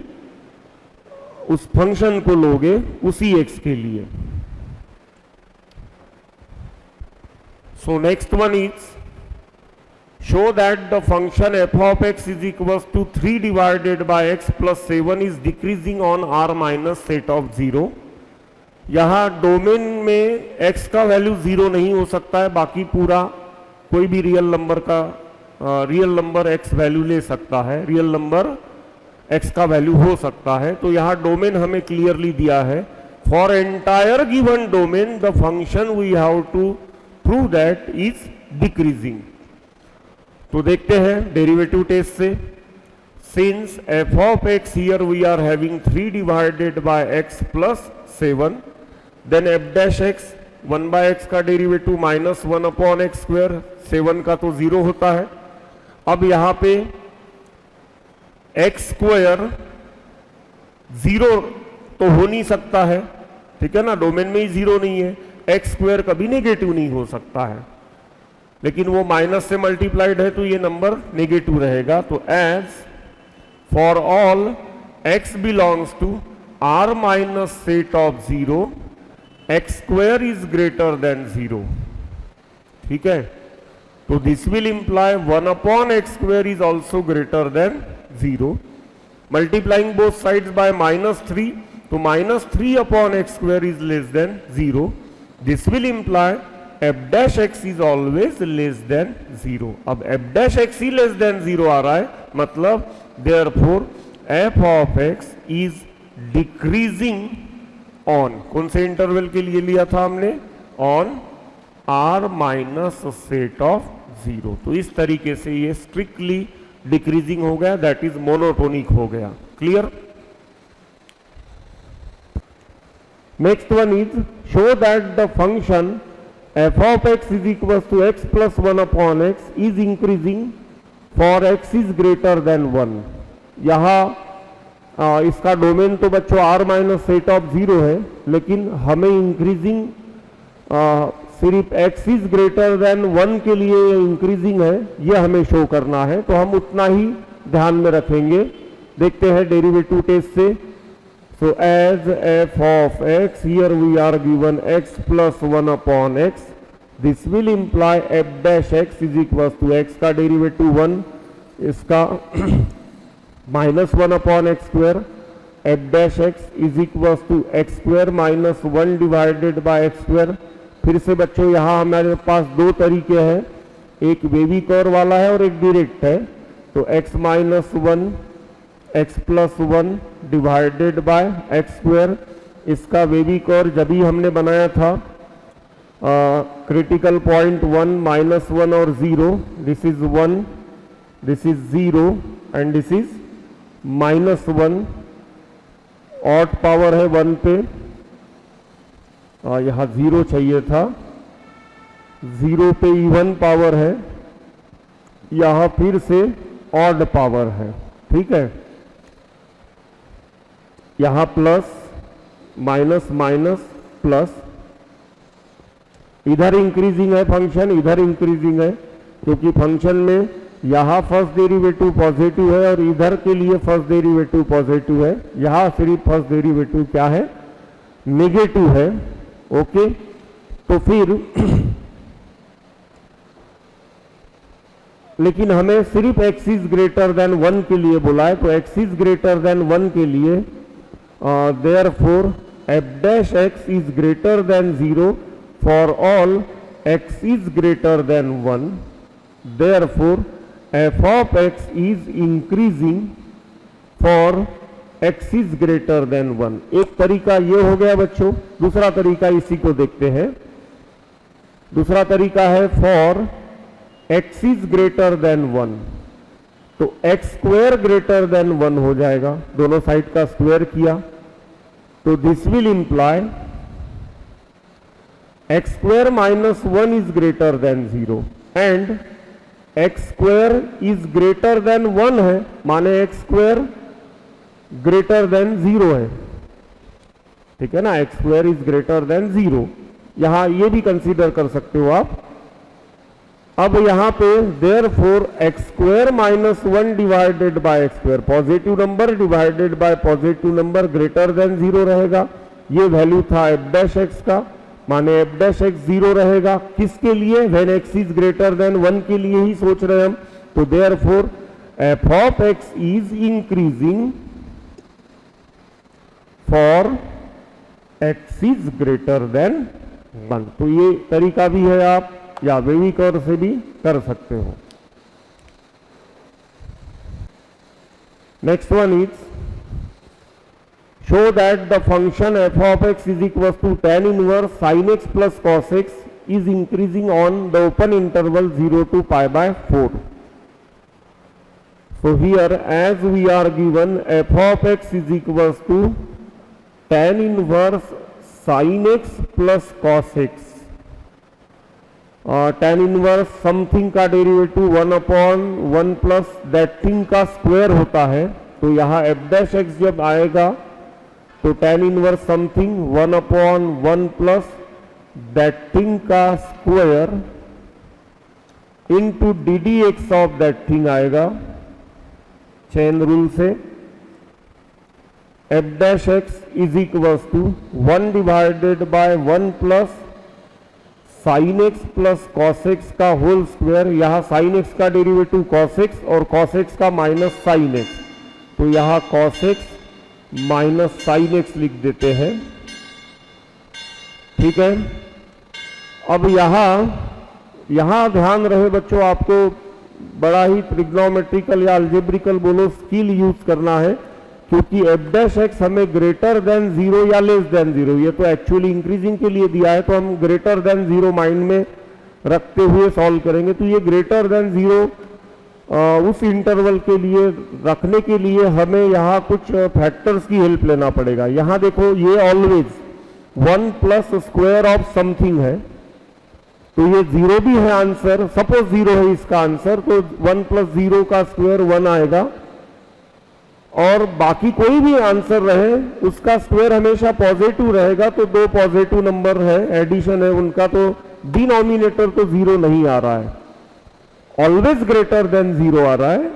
उस फंक्शन को लोगे उसी एक्स के लिए। सो next one is show that the function f of x is equals to 3 divided by x plus 7 is decreasing on r minus set of 0। यहाँ डोमेन में x का वैल्यू 0 नहीं हो सकता है, बाकी पूरा कोई भी रियल नंबर का रियल नंबर x वैल्यू ले सकता है, रियल नंबर x का वैल्यू हो सकता है। तो यहाँ डोमेन हमें क्लियरली दिया है, for entire given domain the function we have to prove that is decreasing. तो देखते हैं डेरिवेटिव टेस्ट से। Since f of x here we are having 3 divided by x plus 7, then f dash x 1 by x का डेरिवेटिव -1 अपॉन एक्स स्क्वायर, 7 का तो 0 होता है। अब यहां पे एक्स स्क्वायर 0 तो हो नहीं सकता है, ठीक है ना, डोमेन में ही 0 नहीं है। एक्स स्क्वायर कभी नेगेटिव नहीं हो सकता है, लेकिन वो माइनस से मल्टीप्लाइड है तो ये नंबर नेगेटिव रहेगा। तो as for all x belongs to r minus set of 0, x square is greater than 0, ठीक है। तो this will imply 1 upon x square is also greater than 0। Multiplying both sides by -3, तो -3 upon x square is less than 0। This will imply f dash x is always less than 0। अब f dash x ही less than 0 आ रहा है, मतलब therefore f of x is decreasing on, कौन से इंटरवल के लिए लिया था हमने, on r minus set of 0। तो इस तरीके से ये स्ट्रिक्टली डिक्रीजिंग हो गया, दैट इज मोनोटोनिक हो गया। Clear. Next one is show that the function f of x is equals to x plus 1 upon x is increasing for x is greater than 1। यहाँ इसका डोमेन तो बच्चों r माइनस सेट ऑफ 0 है, लेकिन हमें इंक्रीजिंग सिर्फ x इज ग्रेटर देन 1 के लिए इंक्रीजिंग है, ये हमें शो करना है। तो हम उतना ही ध्यान में रखेंगे। देखते हैं डेरिवेटिव टेस्ट से। So as f of x, here we are given x plus 1 upon x, this will imply f dash x is equals to x का डेरिवेटिव 1, इसका -1 upon x square, f dash x is equals to x square minus 1 divided by x square। फिर से बच्चों यहाँ हमारे पास दो तरीके हैं, एक वेवी कर्व वाला है और एक डायरेक्ट है। तो x minus 1 x plus 1 divided by x square, इसका वेवी कर्व जब भी हमने बनाया था क्रिटिकल पॉइंट 1 -1 और 0, this is 1, this is 0 and this is -1। Odd power है 1 पे, यहाँ 0 चाहिए था, 0 पे इवन पावर है, यहाँ फिर से ऑड पावर है, ठीक है। यहां प्लस माइनस माइनस प्लस, इधर इंक्रीजिंग है फंक्शन, इधर इंक्रीजिंग है, क्योंकि फंक्शन में यहां फर्स्ट डेरिवेटिव पॉजिटिव है और इधर के लिए फर्स्ट डेरिवेटिव पॉजिटिव है, यहां सिर्फ फर्स्ट डेरिवेटिव क्या है, नेगेटिव है। ओके, तो फिर लेकिन हमें सिर्फ x इज ग्रेटर देन 1 के लिए बोला है, तो x इज ग्रेटर देन 1 के लिए therefore f dash x is greater than 0 for all x is greater than 1, therefore f of x is increasing for x is greater than 1। एक तरीका ये हो गया बच्चों। दूसरा तरीका इसी को देखते हैं। दूसरा तरीका है for x is greater than 1। तो एक्स स्क्वायर ग्रेटर देन 1 हो जाएगा, दोनों साइड का स्क्वायर किया तो this will imply x square minus 1 is greater than 0 and x square is greater then 1 है, माने एक्स स्क्वायर ग्रेटर देन 0 है, ठीक है ना, x square is greater than 0, यहां ये भी कंसीडर कर सकते हो आप। अब यहां पे therefore x square minus 1 divided by x square, positive number divided by positive number greater than 0 रहेगा। ये वैल्यू था एफ डैश एक्स का, माने एफ डैश एक्स 0 रहेगा, किसके लिए, when x is greater then 1 के लिए ही सोच रहे हैं हम। तो therefore f of x is increasing for x is greater then 1। तो ये तरीका भी है, आप या वेविकर से भी कर सकते हो। Next one is show that the function f of x is equals to tan inverse sin x plus cos x is increasing on the open interval 0 to pi by 4. So here as we are given f of x is equals to tan inverse sin x plus cos x, tan inverse something का डेरिवेटिव 1/1 प्लस दैट थिंग का स्क्वायर होता है, तो यहाँ f डैश एक्स जब आएगा तो tan inverse something 1/1 plus that thing का square into d d x of that thing आएगा चेन रूल से। F dash x is equals to 1 divided by 1 plus sine x plus cos x का होल स्क्वायर, यहां साइन एक्स का डेरिवेटिव कॉस एक्स और कॉस एक्स का माइनस साइन एक्स, तो यहां cos x minus sine x लिख देते हैं, ठीक है। अब यहां ध्यान रहे बच्चों, आपको बड़ा ही ट्रिग्नोमेट्रिकल या अल्जेब्रिकल बोलो स्किल यूज करना है, क्योंकि एफ डैश एक्स हमें ग्रेटर देन 0 या लेस देन 0, ये तो एक्चुअली इंक्रीजिंग के लिए दिया है, तो हम ग्रेटर देन 0 माइंड में रखते हुए सॉल्व करेंगे। तो ये ग्रेटर देन 0 उस इंटरवल के लिए रखने के लिए हमें यहाँ कुछ फैक्टर्स की हेल्प लेना पड़ेगा। यहाँ देखो ये always 1 plus square of something है, तो ये 0 भी है आंसर, सपोज 0 है इसका आंसर, तो 1 प्लस 0 का स्क्वायर 1 आएगा, और बाकी कोई भी आंसर रहे उसका स्क्वायर हमेशा पॉजिटिव रहेगा, तो 2 पॉजिटिव नंबर है, एडिशन है उनका, तो डिनोमिनेटर तो 0 नहीं आ रहा है, ऑलवेज ग्रेटर देन 0 आ रहा है,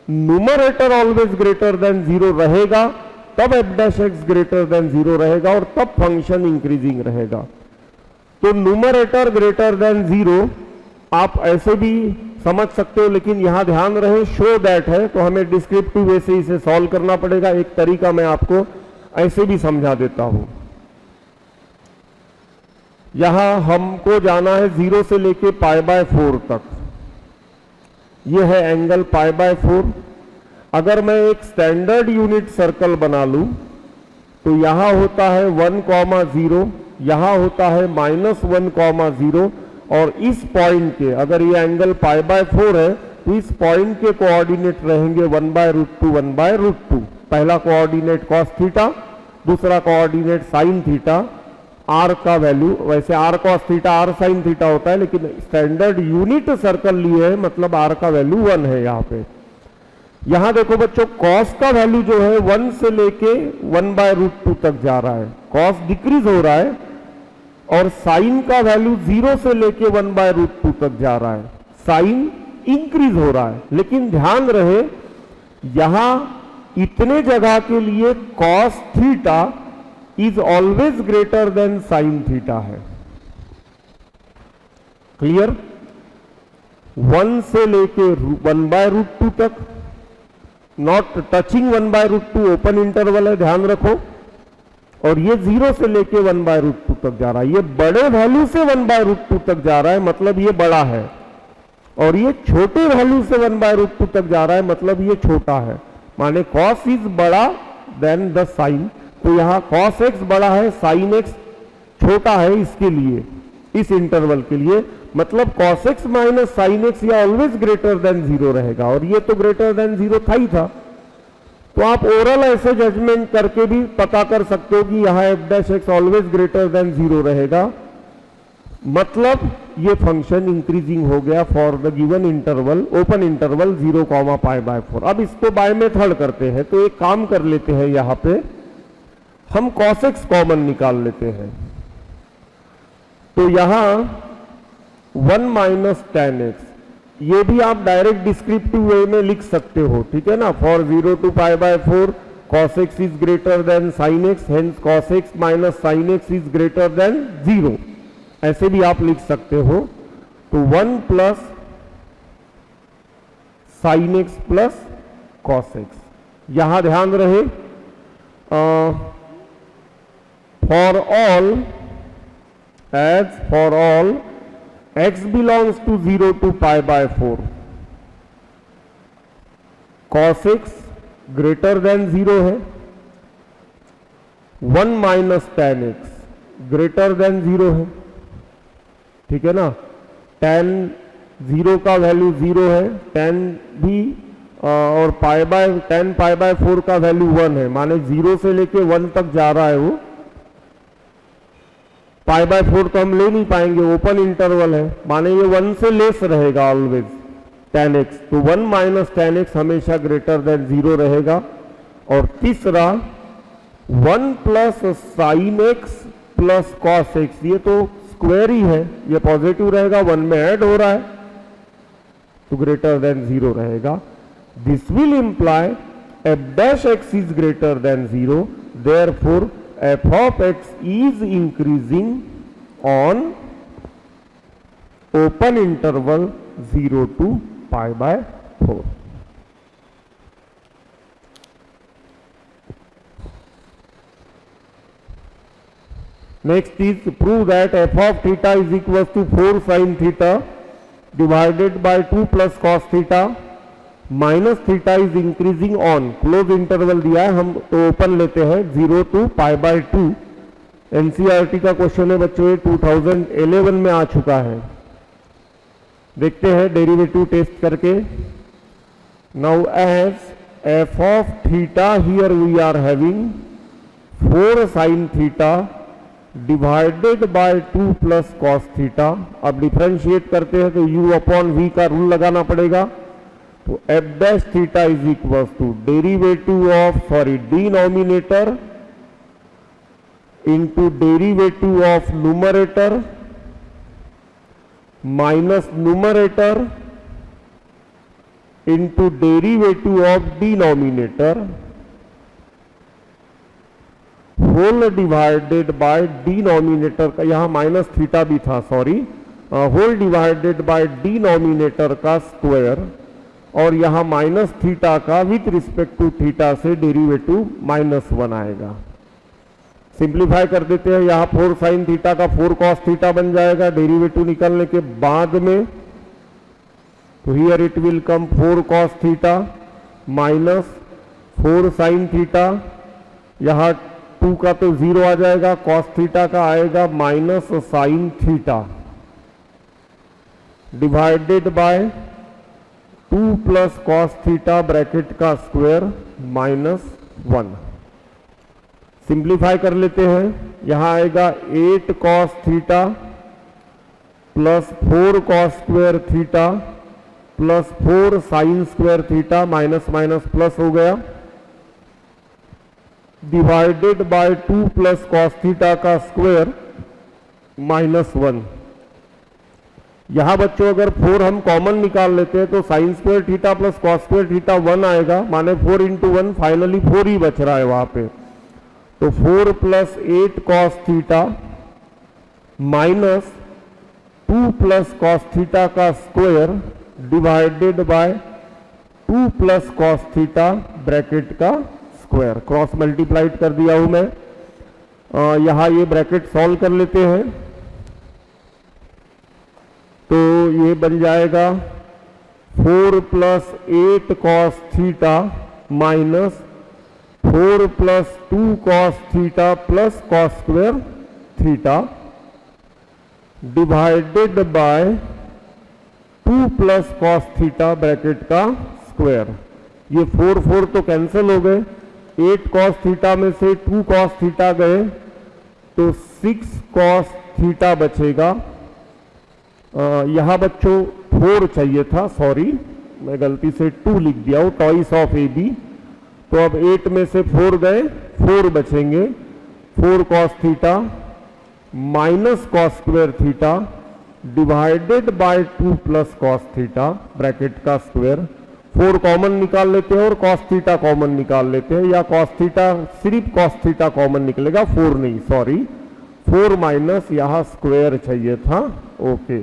न्यूमरेटर ऑलवेज ग्रेटर देन 0 रहेगा, तब F dash x greater than 0 रहेगा और तब फंक्शन इंक्रीजिंग रहेगा। तो न्यूमरेटर ग्रेटर देन 0 आप ऐसे भी समझ सकते हो, लेकिन यहां ध्यान रहे शो दैट है, तो हमें डिस्क्रिप्टिव वे से इसे सॉल्व करना पड़ेगा। एक तरीका मैं आपको ऐसे भी समझा देता हूं। यहां हमको जाना है 0 से लेके π/4 तक, ये है एंगल π/4। अगर मैं एक स्टैंडर्ड यूनिट सर्कल बना लूं तो यहां होता है 1,0, यहां होता है -1,0, और इस पॉइंट के, अगर ये एंगल π/4 है तो इस पॉइंट के कोऑर्डिनेट रहेंगे 1/√2 1/√2। पहला कोऑर्डिनेट कॉस थीटा, दूसरा कोऑर्डिनेट साइन थीटा, आर का वैल्यू, वैसे r cos theta r sine theta होता है, लेकिन स्टैंडर्ड यूनिट सर्कल लिए है, मतलब आर का वैल्यू 1 है यहाँ पे। यहां देखो बच्चों, कॉस का वैल्यू जो है 1 से लेके 1/√2 तक जा रहा है, कॉस डिक्रीज हो रहा है, और साइन का वैल्यू 0 से लेके 1/√2 तक जा रहा है, साइन इंक्रीज हो रहा है। लेकिन ध्यान रहे यहां इतने जगह के लिए cos theta is always greater then sine theta है। क्लियर? 1 से लेके 1/√2 तक, नॉट टचिंग 1/√2, ओपन इंटरवल है, ध्यान रखो, और ये 0 से लेके 1/√2 तक जा रहा है, ये बड़े वैल्यू से 1/√2 तक जा रहा है, मतलब ये बड़ा है, और ये छोटे वैल्यू से 1/√2 तक जा रहा है, मतलब ये छोटा है, माने कॉस इज बड़ा देन द साइन। तो यहां cos x बड़ा है, sin x छोटा है इसके लिए, इस इंटरवल के लिए, मतलब cos x minus sin x ये ऑलवेज ग्रेटर देन 0 रहेगा, और ये तो ग्रेटर देन 0 था ही था। तो आप ओरल ऐसे जजमेंट करके भी पता कर सकते हो कि यहाँ f dash x always greater than 0 रहेगा, मतलब ये फंक्शन इंक्रीजिंग हो गया for the given interval, open interval 0, π/4। अब इसको बाय मेथड करते हैं, तो एक काम कर लेते हैं, यहां पे हम cos x कॉमन निकाल लेते हैं। तो यहां 1 माइनस tan x, ये भी आप डायरेक्ट डिस्क्रिप्टिव वे में लिख सकते हो, ठीक है ना। For 0 to π/4 cos x is greater than sin x, hence cos x minus sin x is greater than 0, ऐसे भी आप लिख सकते हो। तो 1 plus sin x plus cos x, यहां ध्यान रहे for all x belongs to 0 to π/4 cos x greater than 0 है, 1 minus tan x greater than 0 है, ठीक है ना। tan 0 का वैल्यू 0 है, tan भी और tan π/4 का वैल्यू 1 है, माने 0 से लेके 1 तक जा रहा है वो। π/4 तो हम ले नहीं पाएंगे, ओपन इंटरवल है, माने ये 1 से लेस रहेगा ऑलवेज tan x, तो 1 माइनस tan x हमेशा ग्रेटर देन 0 रहेगा। और तीसरा 1 plus sin x plus cos x, ये तो स्क्वायर ही है, ये पॉजिटिव रहेगा, 1 में ऐड हो रहा है, तो ग्रेटर देन 0 रहेगा। This will imply f dash x is greater than 0, therefore f of x is increasing on open interval 0 to π/4। Next is to prove that f of theta is equals to 4 sin theta divided by 2 plus cos theta minus theta is increasing on close interval दिया है, हम तो ओपन लेते हैं 0 to π/2। एनसीईआरटी का क्वेश्चन है बच्चों, ये 2011 में आ चुका है। देखते हैं डेरिवेटिव टेस्ट करके। Now as f of theta here we are having 4 sin theta divided by 2 plus cos theta. अब डिफरेंशिएट करते हैं तो u अपॉन v का रूल लगाना पड़ेगा। तो f dash theta is equal to derivative of denominator into derivative of numerator minus numerator into derivative of denominator whole divided by denominator का, यहां माइनस थीटा भी था, sorry, whole divided by denominator का स्क्वायर, और यहां माइनस थीटा का विथ रिस्पेक्ट टू थीटा से डेरिवेटिव -1 आएगा। सिंप्लीफाई कर देते हैं, यहां 4 sin थीटा का 4 cos थीटा बन जाएगा डेरिवेटिव निकालने के बाद में। तो here it will come 4 cos theta minus 4 sin theta, यहां 2 का तो 0 आ जाएगा, cos थीटा का आएगा minus sin theta divided by 2 plus cos theta bracket का स्क्वायर -1। सिंप्लीफाई कर लेते हैं, यहां आएगा 8 cos theta plus 4 cos square theta plus 4 sin square theta, minus minus plus हो गया, divided by 2 plus cos theta का स्क्वायर -1। यहां बच्चों अगर 4 हम कॉमन निकाल लेते हैं तो sin square theta plus cos square theta 1 आएगा, माने 4 इंटू 1, फाइनली 4 ही बच रहा है वहां पे। तो 4 plus 8 cos theta minus 2 plus cos theta का square divided by 2 plus cos theta bracket का स्क्वायर, क्रॉस मल्टीप्लाइड कर दिया हूं मैं। यहां ये ब्रैकेट सॉल्व कर लेते हैं, तो ये बन जाएगा 4 plus 8 cos theta minus 4 plus 2 cos theta plus cos square theta. Divided by 2 plus cos theta bracket का स्क्वायर। ये 4 तो कैंसिल हो गए, 8 कॉस थीटा में से 2 कॉस थीटा गए तो 6 कॉस थीटा बचेगा। यहां बच्चों 4 चाहिए था, सॉरी मैं गलती से 2 लिख दिया हूं, टॉइस ऑफ ए बी। तो अब 8 में से 4 गए, 4 बचेंगे। 4 cos theta minus cos square theta divided by 2 plus cos theta bracket का स्क्वायर। 4 कॉमन निकाल लेते हैं और कॉस थीटा कॉमन निकाल लेते हैं, या कॉस थीटा सिर्फ कॉस थीटा कॉमन निकलेगा, 4 नहीं, सॉरी 4 माइनस यहां स्क्वायर चाहिए था, okay.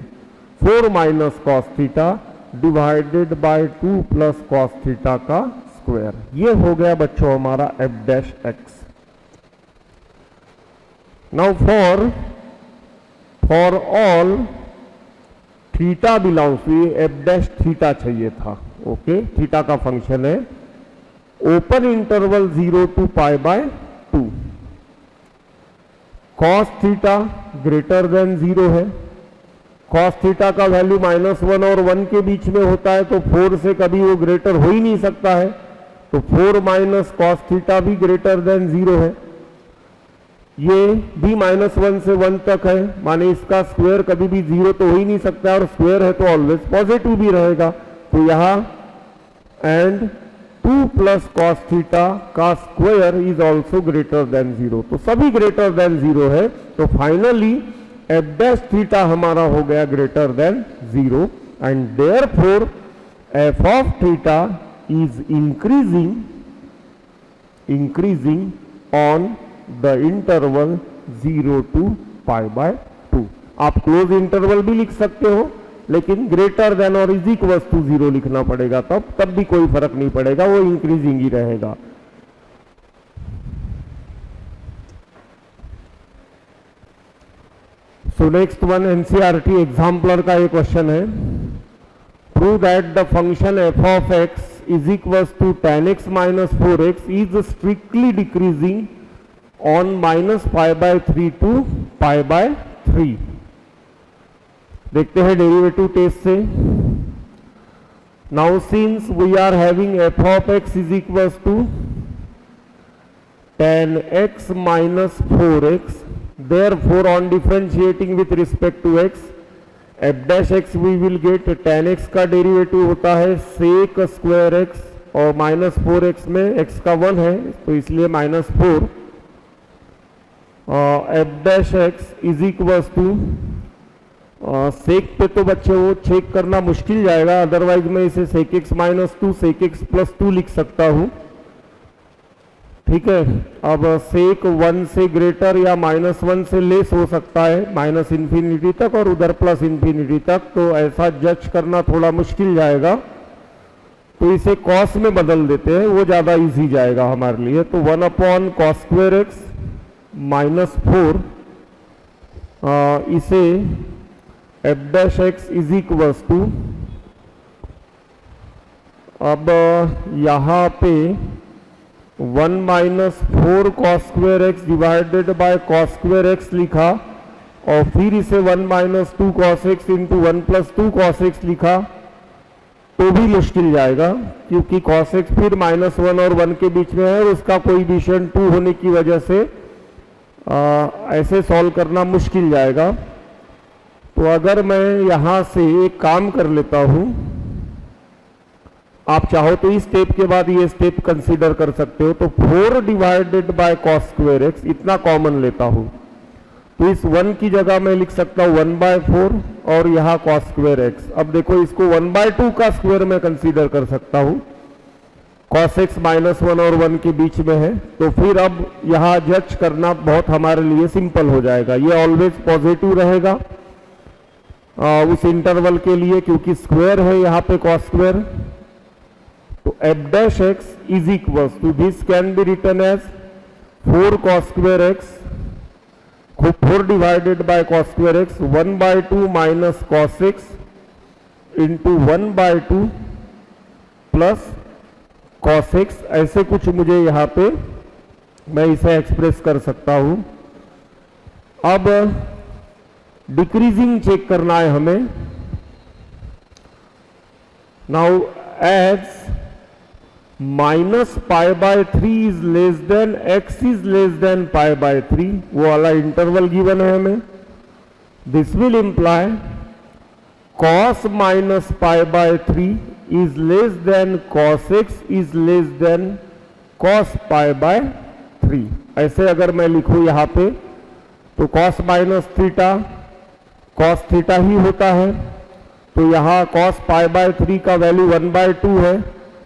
4 minus cos theta divided by 2 plus cos theta का स्क्वायर। ये हो गया बच्चों हमारा f dash x. Now for all theta belongs to, ये एफ डैश थीटा चाहिए था, ओके। थीटा का फंक्शन है open interval 0 to pi by 2। Cos theta greater than 0 है, कॉस थीटा का वैल्यू -1 और 1 के बीच में होता है, तो 4 से कभी वो ग्रेटर हो ही नहीं सकता है, तो 4 माइनस कॉस थीटा भी ग्रेटर देन 0 है। ये भी -1 से 1 तक है, माने इसका स्क्वायर कभी भी 0 तो हो ही नहीं सकता, और स्क्वायर है तो ऑलवेज पॉजिटिव भी रहेगा। तो यहां एंड 2 प्लस कॉस थीटा का square is also greater than 0, तो सभी ग्रेटर देन 0 है। तो फाइनली एफ डैश थीटा हमारा हो गया greater than 0 and therefore f of theta is increasing on the interval 0 to pi by 2। आप क्लोज इंटरवल भी लिख सकते हो, लेकिन ग्रेटर देन और इज इक्वल्स टू 0 लिखना पड़ेगा, तब भी कोई फर्क नहीं पड़ेगा, वो इंक्रीजिंग ही रहेगा। So next one NCERT exemplar का एक क्वेश्चन है। Prove that the function f of x is equals to tan x minus 4x is strictly decreasing on -π/3 to π/3। देखते हैं डेरिवेटिव टेस्ट से। Now since we are having f of x is equals to tan x minus 4x, therefore on differentiating with respect to x, f dash x we will get tan x का डेरिवेटिव होता है sec स्क्वायर x, और -4x में x का 1 है तो इसलिए -4। F dash x is equals to sec पे तो बच्चे वो चेक करना मुश्किल जाएगा, अदरवाइज मैं इसे sec x minus 2 sec x plus 2 लिख सकता हूं, ठीक है। अब सेक 1 से ग्रेटर या -1 से लेस हो सकता है, माइनस इन्फिनिटी तक और उधर प्लस इन्फिनिटी तक, तो ऐसा जज करना थोड़ा मुश्किल जाएगा, तो इसे कॉस में बदल देते हैं, वो ज़्यादा इजी जाएगा हमारे लिए। तो 1/cos स्क्वायर एक्स -4, इसे f dash x is equals to, अब यहाँ पे 1 - 4 cos square x divided by cos square x लिखा, और फिर इसे 1 - 2 cos x into 1 + 2 cos x लिखा, तो भी मुश्किल जाएगा, क्योंकि cos x फिर -1 और 1 के बीच में है, और उसका कोएफिशिएंट 2 होने की वजह से ऐसे सॉल्व करना मुश्किल जाएगा। तो अगर मैं यहां से एक काम कर लेता हूं, आप चाहो तो इस स्टेप के बाद ये स्टेप कंसीडर कर सकते हो, तो 4 divided by cos square x इतना कॉमन लेता हूं, तो इस 1 की जगह मैं लिख सकता हूं 1/4 और यहां cos स्क्वायर एक्स। अब देखो इसको 1/2 का स्क्वायर मैं कंसीडर कर सकता हूं, cos x -1 और 1 के बीच में है, तो फिर अब यहां जज करना बहुत हमारे लिए सिंपल हो जाएगा। ये ऑलवेज पॉजिटिव रहेगा उस इंटरवल के लिए, क्योंकि स्क्वायर है यहाँ पे cos स्क्वायर। तो f dash x is equals to, this can be written as 4 cos square x, 4 divided by cos square x, 1/2 minus cos x into 1/2 plus cos x, ऐसे कुछ मुझे यहाँ पे मैं इसे एक्सप्रेस कर सकता हूं। अब डिक्रीजिंग चेक करना है हमें। Now as -π/3 is less than x is less than π/3, वो वाला इंटरवल गिवन है हमें। This will imply cos -π/3 is less than cos x is less than cos π/3। ऐसे अगर मैं लिखूं यहां पे तो cos -θ cos थीटा ही होता है, तो यहां cos π/3 का वैल्यू 1/2 है,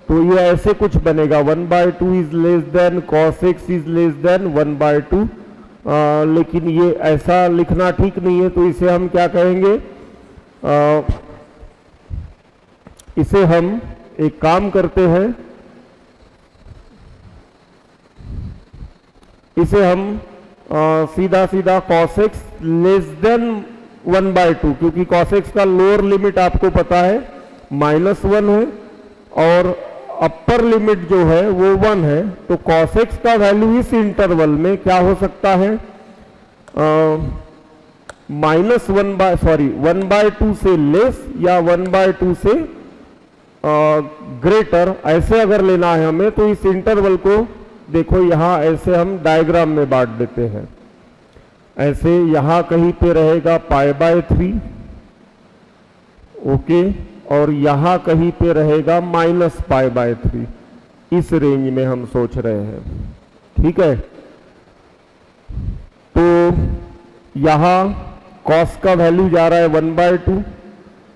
तो ये ऐसे कुछ बनेगा 1/2 is less than cos x is less then 1/2। लेकिन ये ऐसा लिखना ठीक नहीं है, तो इसे हम क्या कहेंगे, इसे हम एक काम करते हैं, इसे हम सीधा सीधा cos x लेस देन 1/2, क्योंकि cos x का लोअर लिमिट आपको पता है -1 है और अपर लिमिट जो है वो 1 है, तो cos x का वैल्यू इस इंटरवल में क्या हो सकता है, -1/2 से लेस या 1/2 से ग्रेटर, ऐसे अगर लेना है हमें तो इस इंटरवल को देखो यहां ऐसे हम डायग्राम में बांट देते हैं। ऐसे यहां कहीं पे रहेगा π/3, ओके, और यहां कहीं पे रहेगा -π/3। इस रेंज में हम सोच रहे हैं, ठीक है। तो यहां cos का वैल्यू जा रहा है 1/2,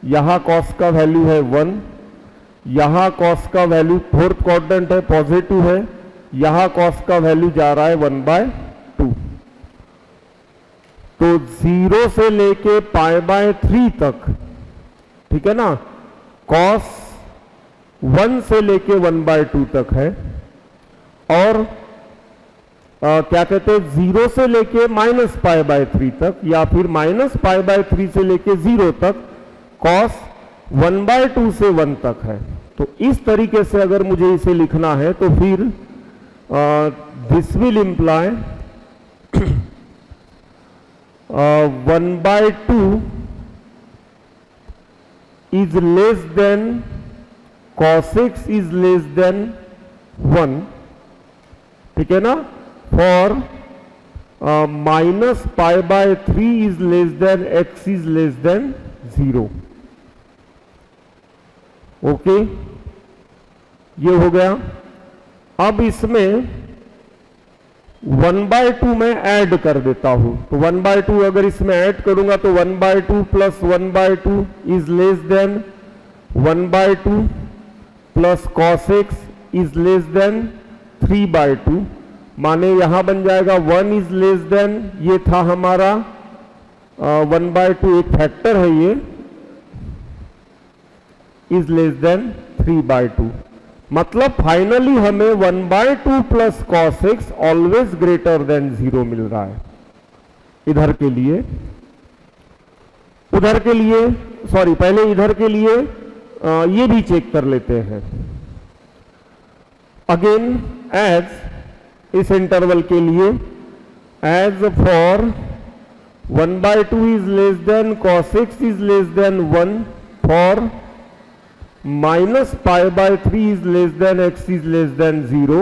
यहां cos का वैल्यू है 1, यहां cos का वैल्यू फोर्थ क्वाड्रेंट है पॉजिटिव है, यहां cos का वैल्यू जा रहा है 1/2। तो 0 से लेके π/3 तक, ठीक है ना, cos 1 से लेके 1/2 तक है, और क्या कहते हैं 0 से लेके -π/3 तक या फिर -π/3 से लेके 0 तक cos 1/2 से 1 तक है। तो इस तरीके से अगर मुझे इसे लिखना है तो फिर this will imply 1/2 is less than cos x is less than 1, ठीक है ना, for -π/3 is less than x is less than 0, okay, ये हो गया। अब इसमें 1/2 में ऐड कर देता हूं, तो 1/2 अगर इसमें ऐड करूंगा तो 1/2 plus 1/2 is less then 1/2 plus cos x is less then 3/2, माने यहां बन जाएगा 1 इज लेस देन, ये था हमारा 1/2 एक फैक्टर है, ये इज लेस देन 3/2। मतलब फाइनली हमें 1/2 plus cos x always greater than 0 मिल रहा है इधर के लिए। उधर के लिए सॉरी, पहले इधर के लिए ये भी चेक कर लेते हैं। अगेन एज इस इंटरवल के लिए as for 1/2 is less than cos x is less than 1 for -π/3 is less than x is less than 0।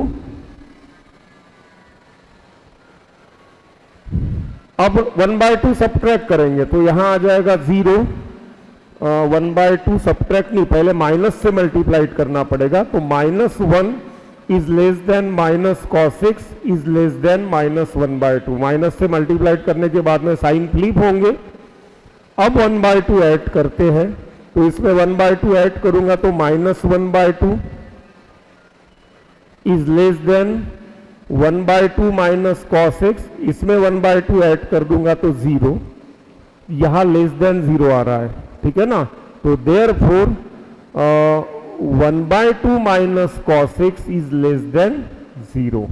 अब 1/2 सब्ट्रैक्ट करेंगे तो यहां आ जाएगा 0, 1/2 सब्ट्रैक्ट नहीं, पहले माइनस से मल्टीप्लाइड करना पड़ेगा, तो -1 is less than -cos x is less then -1/2। Minus से मल्टीप्लाइड करने के बाद में साइन फ्लिप होंगे। अब 1/2 ऐड करते हैं, तो इसमें 1/2 ऐड करूंगा तो -1/2 is less then 1/2 minus cos x, इसमें 1/2 ऐड कर दूंगा तो 0, यहां लेस देन 0 आ रहा है, ठीक है ना। तो therefore 1/2 minus cos x is less than 0।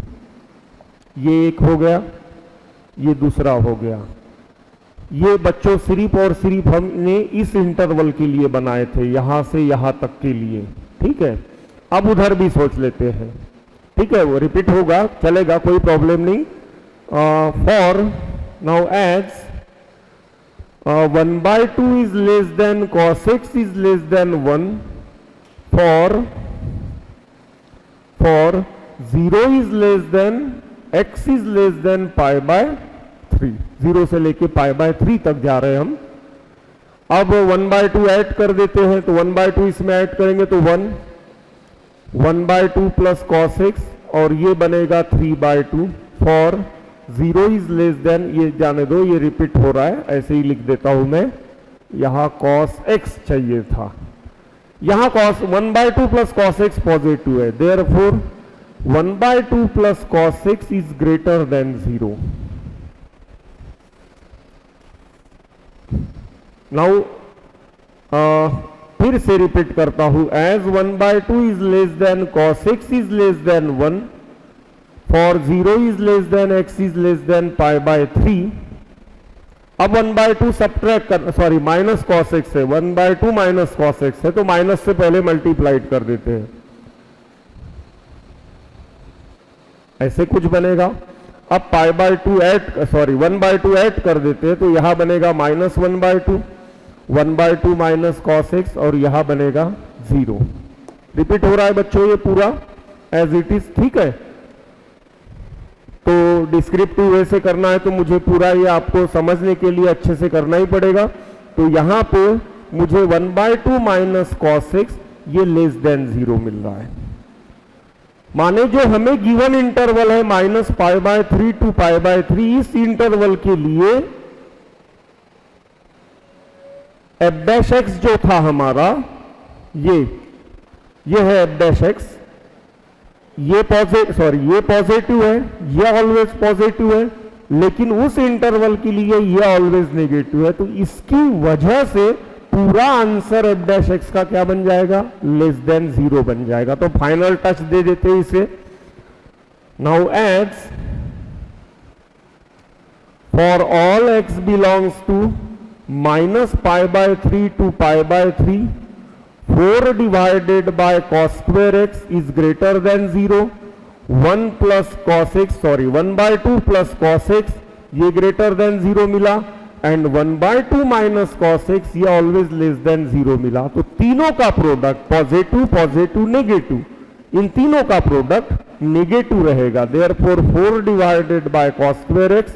ये एक हो गया, ये दूसरा हो गया। ये बच्चों सिर्फ और सिर्फ हमने इस इंटरवल के लिए बनाए थे, यहां से यहां तक के लिए, ठीक है। अब उधर भी सोच लेते हैं, ठीक है, वो रिपीट होगा, चलेगा, कोई प्रॉब्लम नहीं। For now as 1/2 is less than cos x is less than 1 for 0 is less than x is less than π/3, 0 से लेके π/3 तक जा रहे हैं हम। अब 1/2 ऐड कर देते हैं, तो 1/2 इसमें ऐड करेंगे तो 1/2 प्लस cos x, और ये बनेगा 3/2 फॉर 0 इज लेस देन, ये जाने दो, ये रिपीट हो रहा है, ऐसे ही लिख देता हूं मैं, यहां cos x चाहिए था, यहां 1/2 प्लस cos x पॉजिटिव है, therefore 1/2 plus cos x is greater than 0। Now फिर से रिपीट करता हूं, as 1/2 is less than cos x is less than 1 for 0 is less than x is less than π/3। अब 1/2 सब्ट्रैक्ट कर, सॉरी माइनस cos x है, 1/2 माइनस cos x है, तो माइनस से पहले मल्टीप्लाइड कर देते हैं, ऐसे कुछ बनेगा। अब π/2 ऐड, सॉरी 1/2 ऐड कर देते हैं, तो यहां बनेगा माइनस 1/2, 1/2 माइनस cos x, और यहां बनेगा 0। रिपीट हो रहा है बच्चों ये पूरा एज इट इज, ठीक है। तो डिस्क्रिप्टिव वे से करना है तो मुझे पूरा ये आपको समझने के लिए अच्छे से करना ही पड़ेगा। तो यहां पे मुझे 1/2 माइनस cos x ये लेस देन 0 मिल रहा है, माने जो हमें गिवन इंटरवल है माइनस π/3 टू π/3, इस इंटरवल के लिए f' जो था हमारा, ये है f', ये पॉजिटिव है, ये ऑलवेज पॉजिटिव है, लेकिन उस इंटरवल के लिए ये ऑलवेज नेगेटिव है, तो इसकी वजह से पूरा आंसर f' का क्या बन जाएगा, लेस देन 0 बन जाएगा। तो फाइनल टच दे देते हैं इसे। Now as for all x belongs to minus π/3 to π/3, 4 divided by cos square x is greater than 0, 1 plus cos x, sorry 1/2 plus cos x ये ग्रेटर देन 0 मिला, एंड 1/2 माइनस cos x ये ऑलवेज लेस देन 0 मिला। तो तीनों का प्रोडक्ट पॉजिटिव पॉजिटिव नेगेटिव, इन तीनों का प्रोडक्ट नेगेटिव रहेगा, therefore 4 divided by cos square x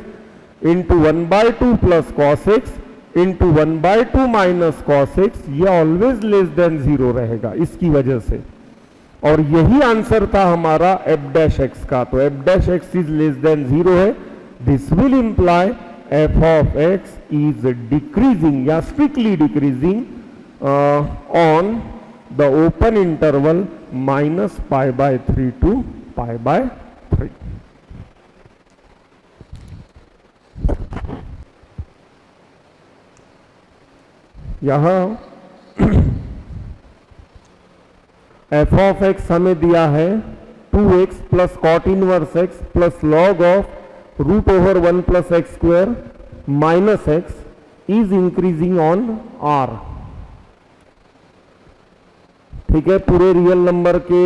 into 1/2 plus cos x into 1/2 minus cos x ये ऑलवेज लेस देन 0 रहेगा इसकी वजह से। और यही आंसर था हमारा f' का, तो f' इज लेस देन 0 है। This will imply f of x is decreasing या strictly decreasing on the open interval minus π/3 to π/3। यहां f of x हमें दिया है 2x plus cot inverse x plus log of √1 plus x square minus x is increasing on r। ठीक है, पूरे रियल नंबर के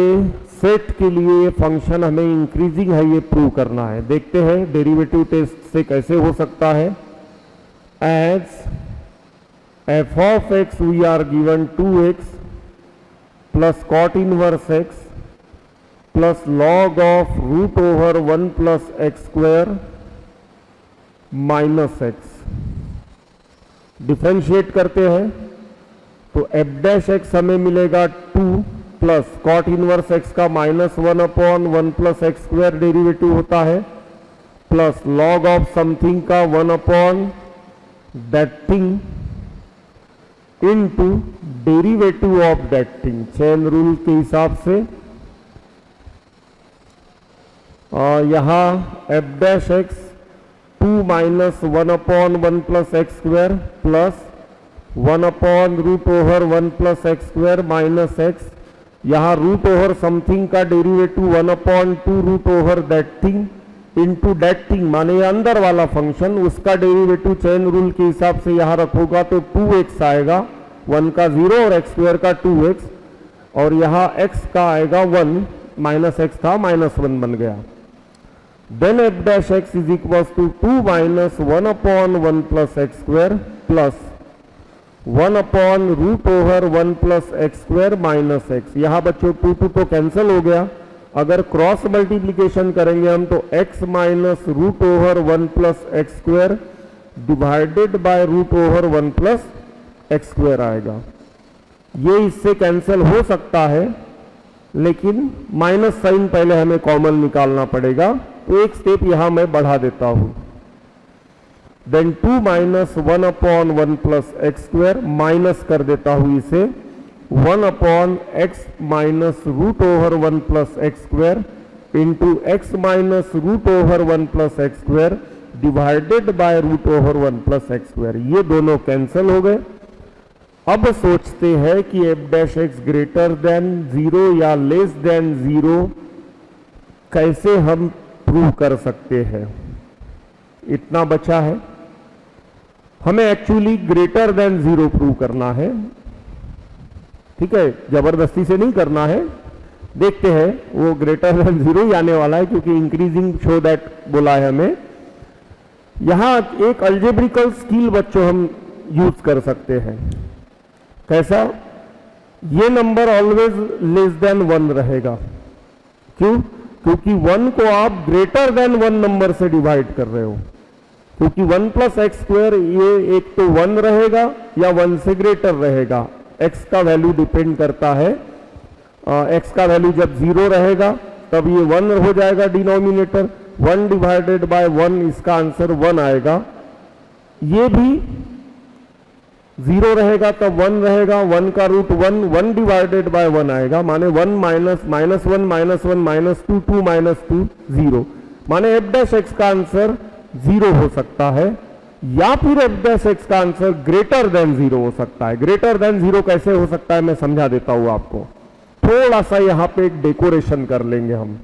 सेट के लिए फंक्शन हमें इंक्रीजिंग है ये प्रूव करना है। देखते हैं डेरिवेटिव टेस्ट से कैसे हो सकता है। As f of x we are given 2x plus cot inverse x plus log of √1 plus x square minus x। Differentiate करते हैं तो f' हमें मिलेगा 2 प्लस कॉट इनवर्स x का -1/1 प्लस एक्स स्क्वायर डेरिवेटिव होता है, प्लस लॉग ऑफ समथिंग का 1 that thing into derivative of that thing, chain rule के हिसाब से। यहां f' 2 minus 1/1 plus x square plus 1/√1 plus x square minus x, यहां √ओवर समथिंग का derivative 1/2 that thing into that thing, माने ये अंदर वाला फंक्शन, उसका डेरिवेटिव चेन रूल के हिसाब से यहां रखोगा तो 2x आएगा, 1 का 0 और x स्क्वायर का 2x, और यहां x का आएगा 1, माइनस एक्स था -1 बन गया। Then f' is equal to 2 minus 1/1 plus x square plus 1/√1 plus x square minus x. यहां बच्चों 2 तो कैंसिल हो गया। अगर क्रॉस मल्टीप्लीकेशन करेंगे हम तो x minus √1 plus x square divided by √1 plus x square आएगा। ये इससे कैंसिल हो सकता है, लेकिन माइनस साइन पहले हमें कॉमन निकालना पड़ेगा, तो एक स्टेप यहां मैं बढ़ा देता हूं। Then 2 minus 1/1 plus x square minus कर देता हूं इसे 1/x minus √1 plus x square into x minus √1 plus x square divided by √1 plus x square. ये दोनों कैंसिल हो गए। अब सोचते हैं कि f dash x greater than 0 या लेस देन 0 कैसे हम प्रूव कर सकते हैं। इतना बचा है, हमें एक्चुअली ग्रेटर देन 0 प्रूव करना है। ठीक है, जबरदस्ती से नहीं करना है। देखते हैं वो ग्रेटर देन 0 ही आने वाला है, क्योंकि इंक्रीजिंग शो दैट बोला है हमें। यहां एक अल्जेब्रिकल स्किल बच्चों हम यूज कर सकते हैं। कैसा? ये नंबर ऑलवेज लेस देन 1 रहेगा। क्यों? क्योंकि 1 को आप ग्रेटर देन 1 नंबर से डिवाइड कर रहे हो, क्योंकि 1 प्लस एक्स स्क्वायर ये एक तो 1 रहेगा या 1 से ग्रेटर रहेगा। x का वैल्यू डिपेंड करता है, x का वैल्यू जब 0 रहेगा तब ये 1 हो जाएगा डिनोमिनेटर। 1 डिवाइडेड बाय 1, इसका आंसर 1 आएगा। ये भी 0 रहेगा तब 1 रहेगा, 1 का रूट 1, 1 डिवाइडेड बाय 1 आएगा, माने 1 माइनस 1 माइनस 1 माइनस 2, 2 माइनस 2 0, माने f डैश एक्स का आंसर 0 हो सकता है, या फिर f डैश एक्स का आंसर ग्रेटर देन 0 हो सकता है। ग्रेटर देन 0 कैसे हो सकता है मैं समझा देता हूं आपको। थोड़ा सा यहां पे एक डेकोरेशन कर लेंगे हम।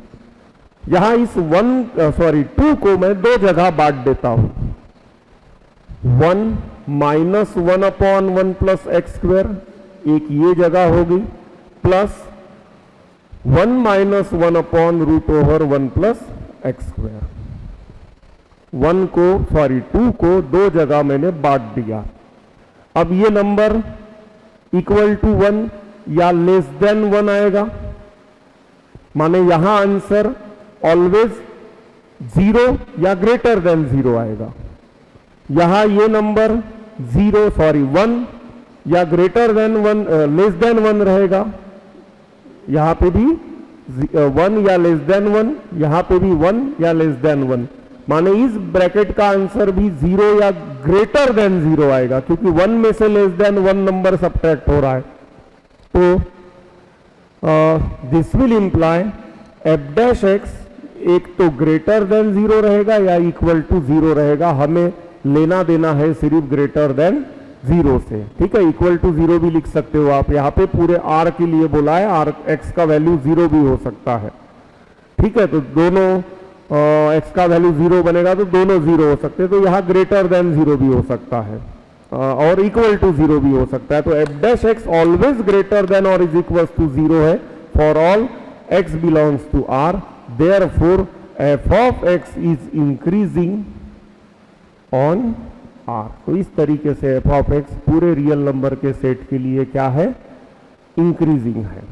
यहां इस 2 को मैं 2 जगह बांट देता हूं। 1 माइनस 1/1 प्लस एक्स स्क्वायर, एक ये जगह होगी, plus 1 minus 1/√1 plus x square. 2 को 2 जगह मैंने बांट दिया। अब ये नंबर इक्वल टू 1 या लेस देन 1 आएगा, माने यहां आंसर ऑलवेज 0 या ग्रेटर देन 0 आएगा। यहां ये नंबर 1 या ग्रेटर देन 1 लेस देन 1 रहेगा। यहां पे भी 1 या लेस देन 1, यहां पे भी 1 या लेस देन 1, माने इस ब्रैकेट का आंसर भी 0 या ग्रेटर देन 0 आएगा, क्योंकि 1 में से लेस देन 1 नंबर सबट्रैक्ट हो रहा है। तो this will imply f dash x एक तो ग्रेटर देन 0 रहेगा या इक्वल टू 0 रहेगा। हमें लेना देना है सिर्फ ग्रेटर देन 0 से। ठीक है, इक्वल टू 0 भी लिख सकते हो आप। यहाँ पे पूरे r के लिए बोला है, r x का वैल्यू 0 भी हो सकता है। ठीक है, तो दोनों x का वैल्यू 0 बनेगा तो दोनों 0 हो सकते हैं, तो यहाँ ग्रेटर देन 0 भी हो सकता है और इक्वल टू 0 भी हो सकता है। तो f dash x always greater than और इज इक्वल टू 0 है for all x belongs to r, therefore f of x is increasing on r। तो इस तरीके से f ऑफ x पूरे रियल नंबर के सेट के लिए क्या है? इंक्रीजिंग है।